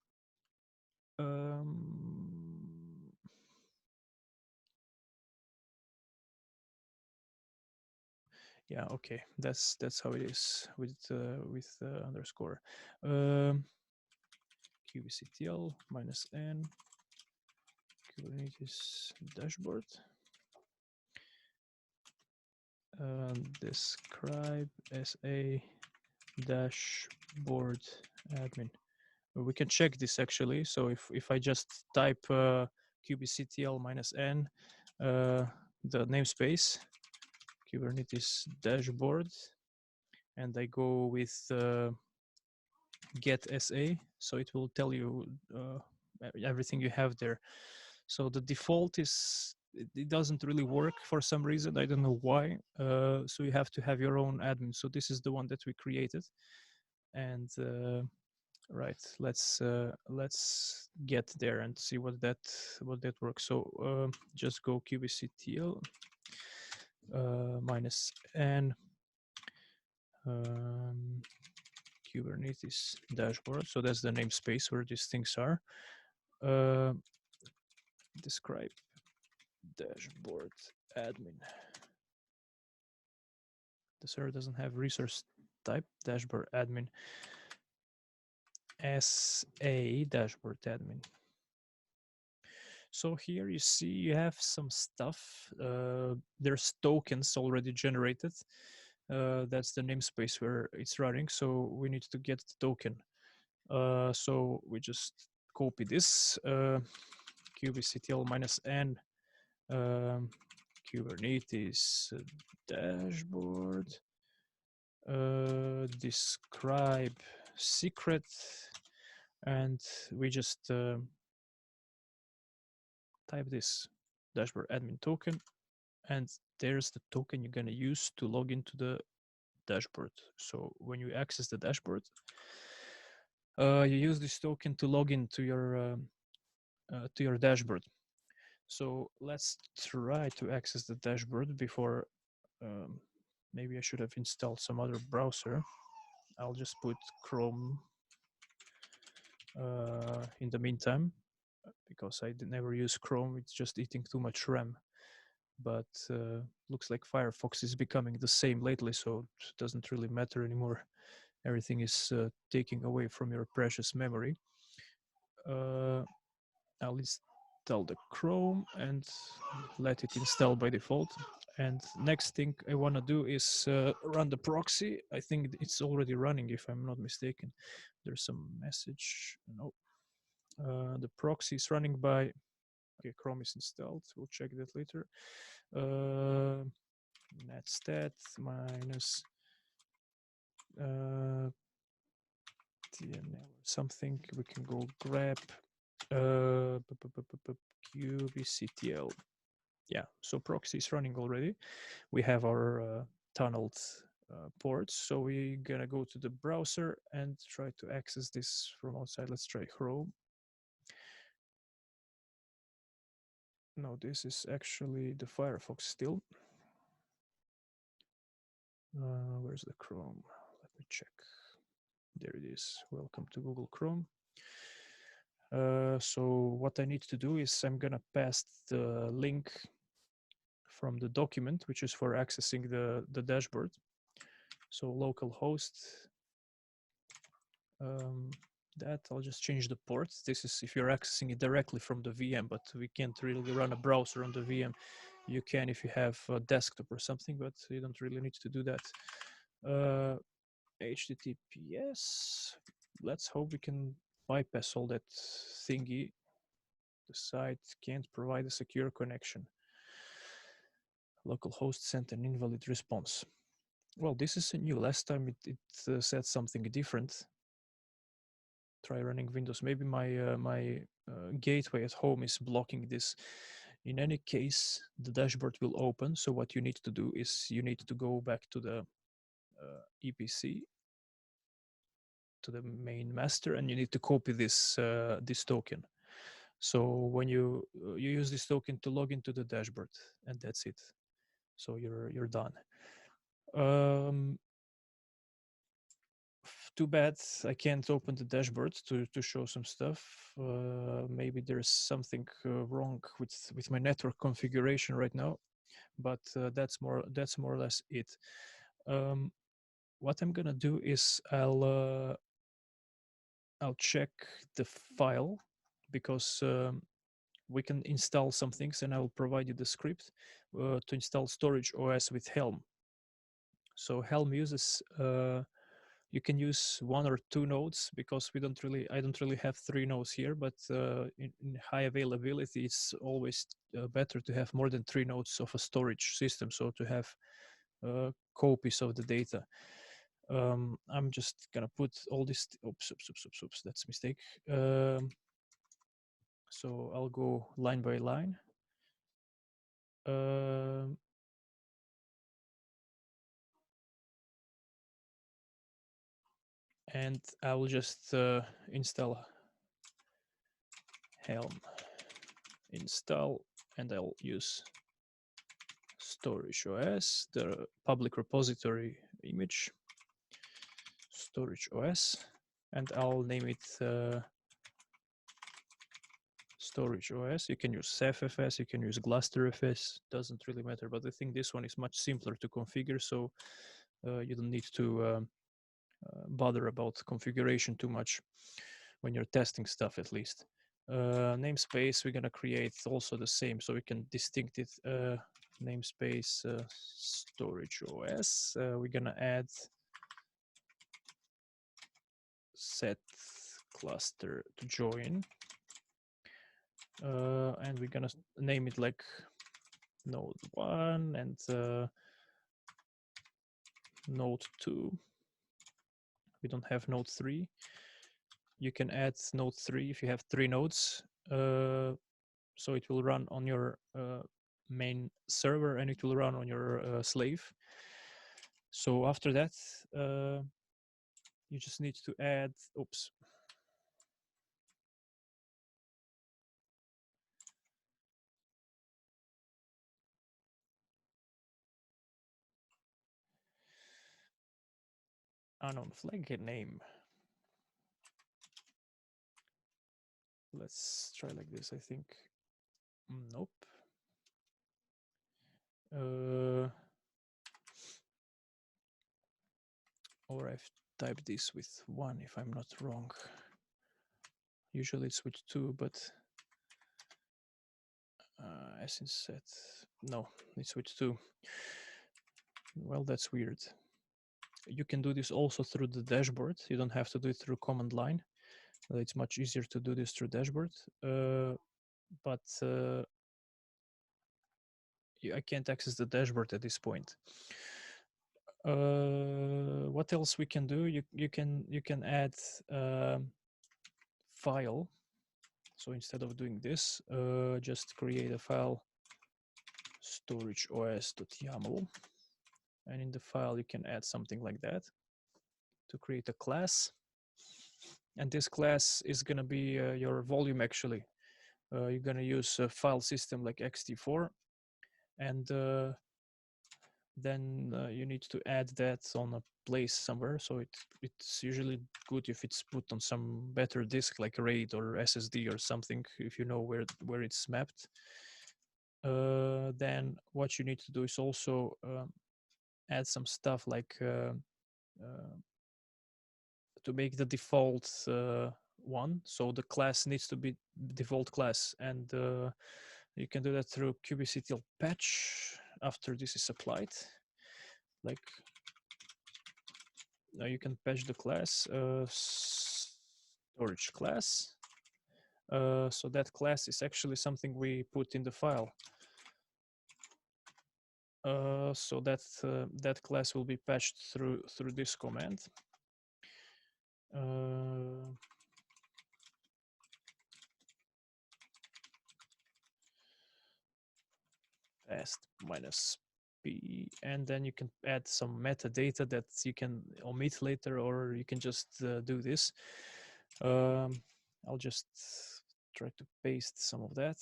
Yeah, okay, that's how it is with underscore. kubectl -n Kubernetes dashboard. Describe SA dashboard admin. We can check this actually. So if I just type kubectl -n the namespace Kubernetes dashboard, and I go with get SA, so it will tell you everything you have there. So the default is it doesn't really work for some reason. I don't know why. So you have to have your own admin. So this is the one that we created, and right, let's get there and see what that works. So just go kubectl -n Kubernetes dashboard. So that's the namespace where these things are. Describe dashboard admin. The server doesn't have resource type. Dashboard admin. SA dashboard admin. So here you see you have some stuff. There's tokens already generated. That's the namespace where it's running. So we need to get the token. So we just copy this kubectl -n Kubernetes dashboard describe secret, and we just type this dashboard admin token, and there's the token you're going to use to log into the dashboard. So when you access the dashboard, you use this token to log into your dashboard. So let's try to access the dashboard before. Maybe I should have installed some other browser. I'll just put Chrome in the meantime, because I never use Chrome. It's just eating too much RAM. But looks like Firefox is becoming the same lately, so it doesn't really matter anymore. Everything is taking away from your precious memory. I'll install the Chrome and let it install by default. And next thing I want to do is run the proxy. I think it's already running, if I'm not mistaken. There's some message. No. The proxy is running by, okay, Chrome is installed. We'll check that later. Netstat minus TNL or something. We can go grab kubectl. Yeah, so proxy is running already. We have our tunneled ports. So we're gonna go to the browser and try to access this from outside. Let's try Chrome. No, this is actually the Firefox still. Where's the Chrome? Let me check. There it is. Welcome to Google Chrome. So what I need to do is I'm gonna pass the link from the document, which is for accessing the dashboard. So localhost. That I'll just change the port. This is if you're accessing it directly from the VM, but we can't really run a browser on the VM. You can if you have a desktop or something, but you don't really need to do that. HTTPS. Let's hope we can bypass all that thingy. The site can't provide a secure connection. Localhost sent an invalid response. Well, this is new. Last time it said something different. Try running Windows. Maybe my gateway at home is blocking this. In any case, the dashboard will open. So what you need to do is you need to go back to the EPC, to the main master, and you need to copy this this token. So when you use this token to log into the dashboard, and that's it. So you're done. Too bad I can't open the dashboard to show some stuff. Maybe there's something wrong with my network configuration right now, but that's more or less it. What I'm gonna do is I'll check the file, because we can install some things, and I will provide you the script to install Storage OS with Helm. So Helm uses you can use 1 or 2 nodes, because I don't really have 3 nodes here, but in high availability, it's always better to have more than 3 nodes of a storage system. So to have copies of the data. I'm just gonna put all this. Oops, that's a mistake. So I'll go line by line. And I will just install Helm install, and I'll use Storage OS, the public repository image. storage OS, and I'll name it storage OS. You can use CephFS, you can use GlusterFS, doesn't really matter, but I think this one is much simpler to configure, so you don't need to bother about configuration too much when you're testing stuff, at least. Namespace, we're gonna create also the same, so we can distinct it. Namespace storage OS. We're gonna add set cluster to join, and we're gonna name it like node 1 and node 2. We don't have node 3. You can add node 3 if you have 3 nodes. So it will run on your main server and it will run on your slave. So after that, you just need to add, oops. Unknown flag name. Let's try like this, I think. Nope. Or I've typed this with 1 if I'm not wrong. Usually it's with 2, but as in set, no, it's with 2. Well, that's weird. You can do this also through the dashboard. You don't have to do it through command line. It's much easier to do this through dashboard. But I can't access the dashboard at this point. What else we can do? You can add file. So instead of doing this, just create a file storageos.yaml, and in the file you can add something like that to create a class. And this class is gonna be your volume actually. You're gonna use a file system like ext4, and then you need to add that on a place somewhere. So it's usually good if it's put on some better disk like RAID or SSD or something, if you know where it's mapped. Then what you need to do is also add some stuff like to make the default one. So the class needs to be default class, and you can do that through kubectl patch after this is applied. Like now you can patch the class storage class. So that class is actually something we put in the file. So that class will be patched through this command. Past minus p, and then you can add some metadata that you can omit later, or you can just do this. I'll just try to paste some of that,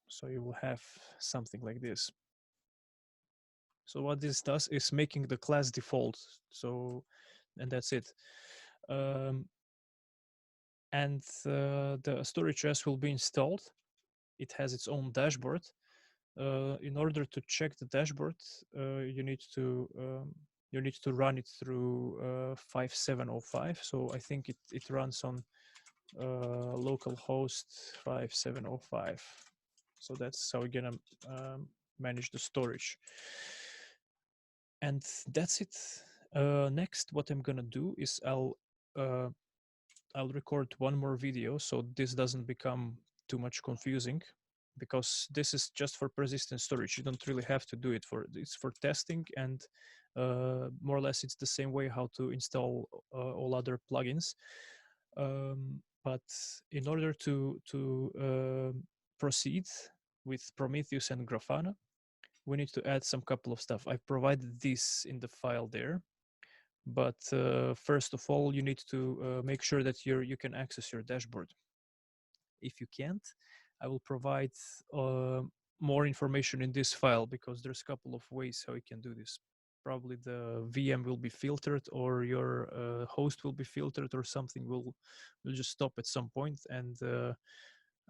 so you will have something like this. So what this does is making the class default. So, and that's it. And the storage OS will be installed. It has its own dashboard. In order to check the dashboard, you need to run it through 5705. So I think it runs on localhost 5705. So that's how we're gonna manage the storage. And that's it. Next, what I'm gonna do is I'll record one more video so this doesn't become too much confusing, because this is just for persistent storage. You don't really have to do it it's for testing, and more or less it's the same way how to install all other plugins. But in order to proceed with Prometheus and Grafana, we need to add some couple of stuff. I've provided this in the file there, but first of all, you need to make sure that you can access your dashboard. If you can't, I will provide more information in this file, because there's a couple of ways how you can do this. probably the VM will be filtered, or your host will be filtered, or something will just stop at some point. And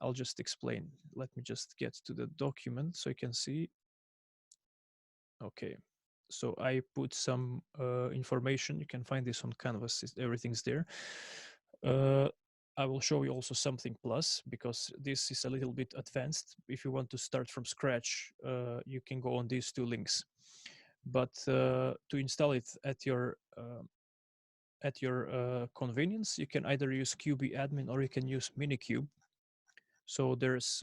I'll just explain. Let me just get to the document so you can see. Okay, so I put some information. You can find this on Canvas. Everything's there. I will show you also something plus, because this is a little bit advanced. If you want to start from scratch, you can go on these two links. But to install it at your convenience, you can either use QBadmin or you can use Minikube. So there is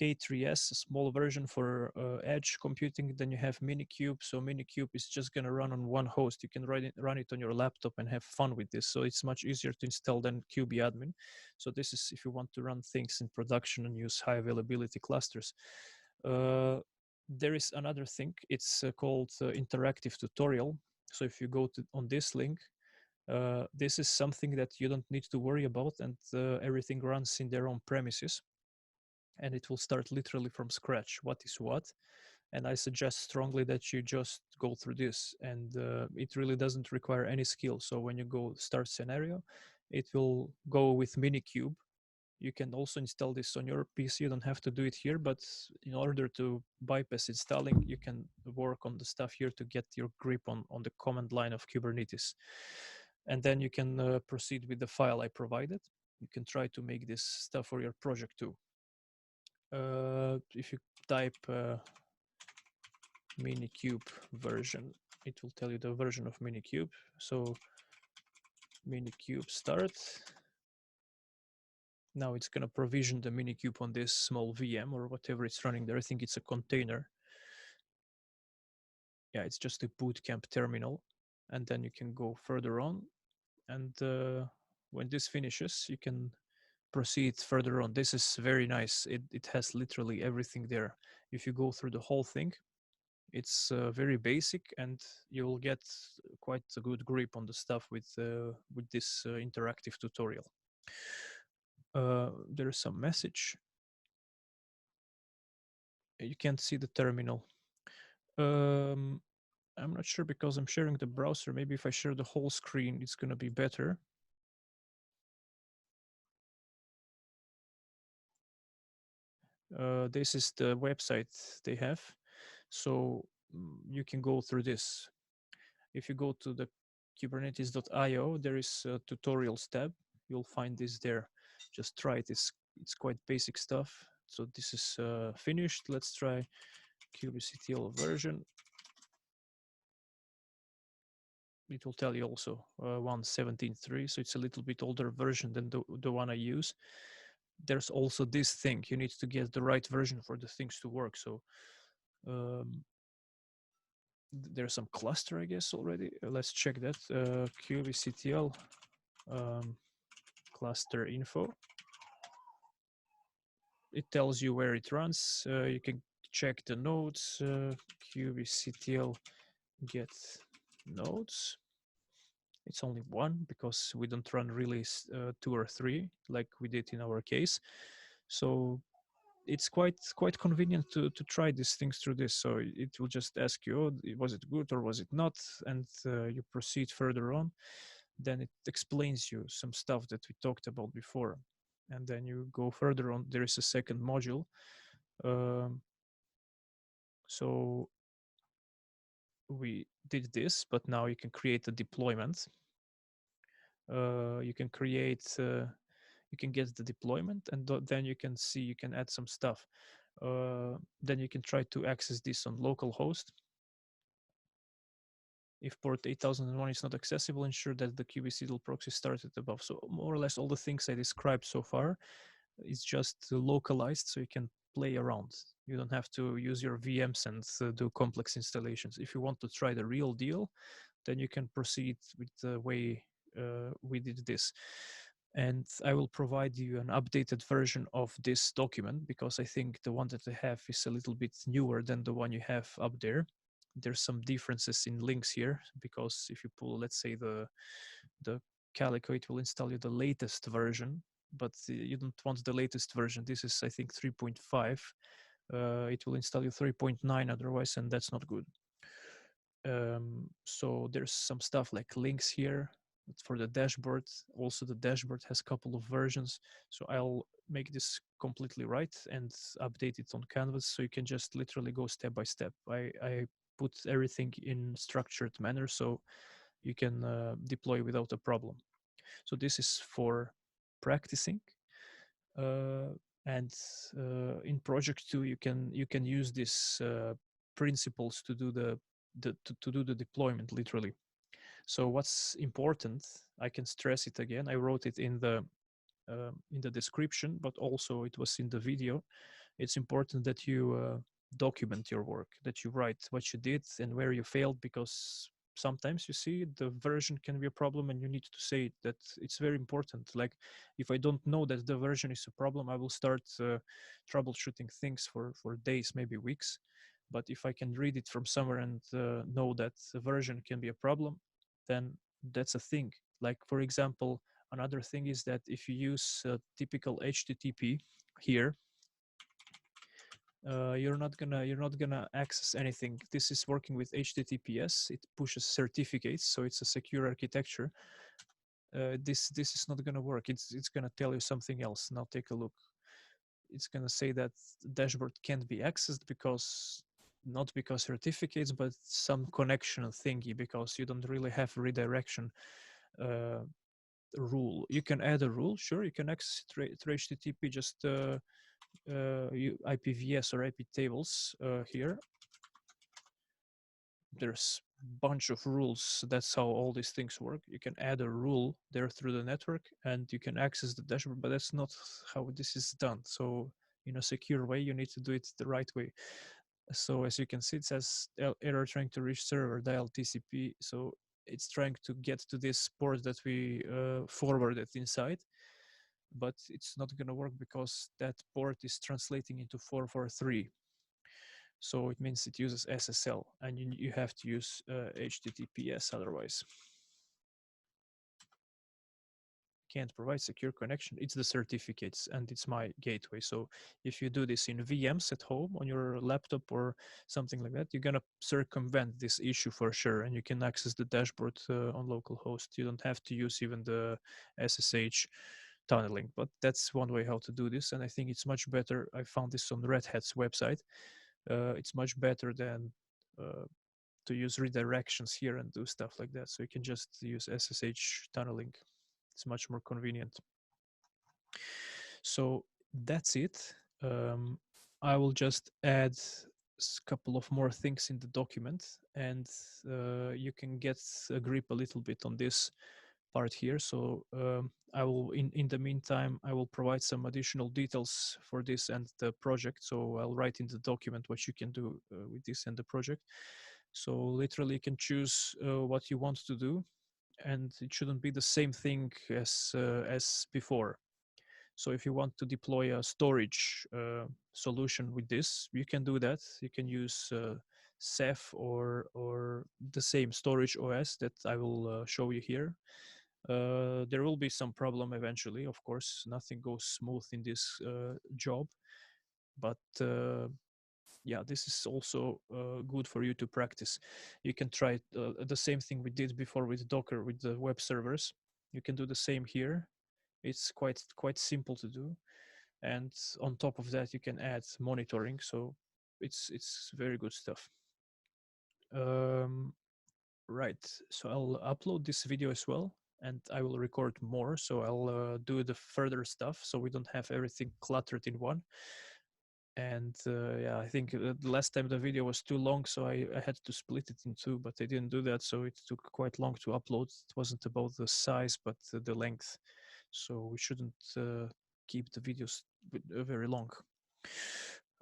K3S, a small version for edge computing. Then you have Minikube. So Minikube is just going to run on one host. You can run it on your laptop and have fun with this. So it's much easier to install than QBadmin. So this is if you want to run things in production and use high availability clusters. There is another thing. It's called interactive tutorial. So if you go on this link, this is something that you don't need to worry about, and everything runs in their own premises. And it will start literally from scratch, what is what. And I suggest strongly that you just go through this, and it really doesn't require any skill. So when you go start scenario, it will go with Minikube. You can also install this on your PC. You don't have to do it here, but in order to bypass installing, you can work on the stuff here to get your grip on the command line of Kubernetes. And then you can proceed with the file I provided. You can try to make this stuff for your project too. If you type Minikube version, it will tell you the version of Minikube. So Minikube start. Now it's going to provision the Minikube on this small VM or whatever it's running there. I think it's a container. Yeah, it's just a bootcamp terminal. And then you can go further on. And when this finishes, you can proceed further on. This is very nice. It has literally everything there. If you go through the whole thing, it's very basic, and you'll get quite a good grip on the stuff with this interactive tutorial. There's some message. You can't see the terminal. I'm not sure because I'm sharing the browser. Maybe if I share the whole screen, it's going to be better. This is the website they have. So you can go through this. If you go to the kubernetes.io, there is a tutorials tab. You'll find this there. Just try it. It's quite basic stuff. So this is finished. Let's try kubectl version. It will tell you also 1.17.3. So it's a little bit older version than the one I use. There's also this thing. You need to get the right version for the things to work. So there's some cluster, I guess, already. Let's check that. kubectl cluster info. It tells you where it runs. You can check the nodes. kubectl get nodes. It's only one because we don't run really 2 or 3 like we did in our case. So it's quite convenient to try these things through this. So it will just ask you, oh, was it good or was it not? And you proceed further on. Then it explains you some stuff that we talked about before. And then you go further on. There is a second module. So we did this, but now you can create a deployment. You can create, you can get the deployment, and then you can see, you can add some stuff. Then you can try to access this on localhost. If port 8001 is not accessible, ensure that the kubectl proxy started above. So more or less all the things I described so far is just localized, so you can play around. You don't have to use your VMs and do complex installations. If you want to try the real deal, then you can proceed with the way we did this. And I will provide you an updated version of this document, because I think the one that I have is a little bit newer than the one you have up there. There's some differences in links here, because if you pull, let's say, the Calico, it will install you the latest version, but you don't want the latest version. This is, I think, 3.5. It will install you 3.9 otherwise, and that's not good. So there's some stuff like links here for the dashboard. Also, the dashboard has a couple of versions. So I'll make this completely right and update it on Canvas, so you can just literally go step by step. I put everything in structured manner, so you can deploy without a problem. So this is for practicing. And in project 2, you can use these principles to do to do the deployment literally. So what's important, I can stress it again, I wrote it in the description, but also it was in the video. It's important that you document your work, that you write what you did and where you failed, because sometimes you see the version can be a problem and you need to say that. It's very important. Like, if I don't know that the version is a problem, I will start troubleshooting things for days, maybe weeks. But if I can read it from somewhere and know that the version can be a problem, then that's a thing. Like, for example, another thing is that if you use typical HTTP here, you're not gonna access anything. This is working with HTTPS. It pushes certificates, so it's a secure architecture. This is not gonna work. It's gonna tell you something else. Now take a look. It's gonna say that the dashboard can't be accessed because, not because certificates, but some connection thingy, because you don't really have redirection rule. You can add a rule, sure. You can access through HTTP, just IPVS or IP tables here. There's a bunch of rules. That's how all these things work. You can add a rule there through the network and you can access the dashboard, but that's not how this is done. So in a secure way, you need to do it the right way. So as you can see, it says error trying to reach server, dial TCP. So it's trying to get to this port that we forwarded inside, but it's not going to work because that port is translating into 443. So it means it uses SSL, and you have to use HTTPS otherwise. Can't provide secure connection. It's the certificates and it's my gateway. So if you do this in VMs at home on your laptop or something like that, you're gonna circumvent this issue for sure, and you can access the dashboard on localhost. You don't have to use even the SSH tunneling, but that's one way how to do this, and I think it's much better. I found this on Red Hat's website. It's much better than to use redirections here and do stuff like that. So you can just use SSH tunneling. It's much more convenient. So that's it. I will just add a couple of more things in the document, and you can get a grip a little bit on this part here. So I will, in the meantime, I will provide some additional details for this and the project. So I'll write in the document what you can do with this and the project. So literally you can choose what you want to do, and it shouldn't be the same thing as before. So if you want to deploy a storage solution with this, you can do that. You can use Ceph or the same storage OS that I will show you here. There will be some problem eventually, of course. Nothing goes smooth in this job, but yeah, this is also good for you to practice. You can try the same thing we did before with Docker, with the web servers. You can do the same here. It's quite simple to do, and on top of that, you can add monitoring. So it's very good stuff. Right. So I'll upload this video as well, and I will record more. So I'll do the further stuff, so we don't have everything cluttered in one. And yeah, I think the last time the video was too long, so I had to split it in two, but I didn't do that, so it took quite long to upload. It wasn't about the size, but the length. So we shouldn't keep the videos very long.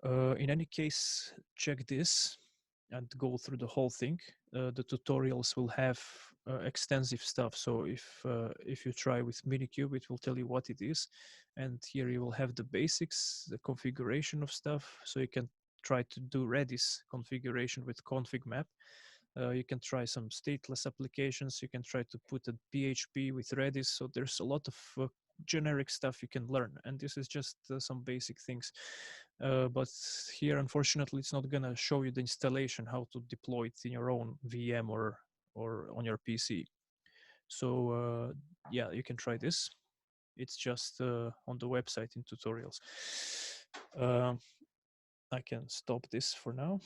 In any case, check this and go through the whole thing. The tutorials will have extensive stuff. So if you try with Minikube, it will tell you what it is, and here you will have the basics, the configuration of stuff. So you can try to do Redis configuration with config map. You can try some stateless applications. You can try to put a PHP with Redis. So there's a lot of generic stuff you can learn, and this is just some basic things. But here, unfortunately, it's not gonna show you the installation, how to deploy it in your own VM or on your PC. So yeah, you can try this. It's just on the website in tutorials. I can stop this for now.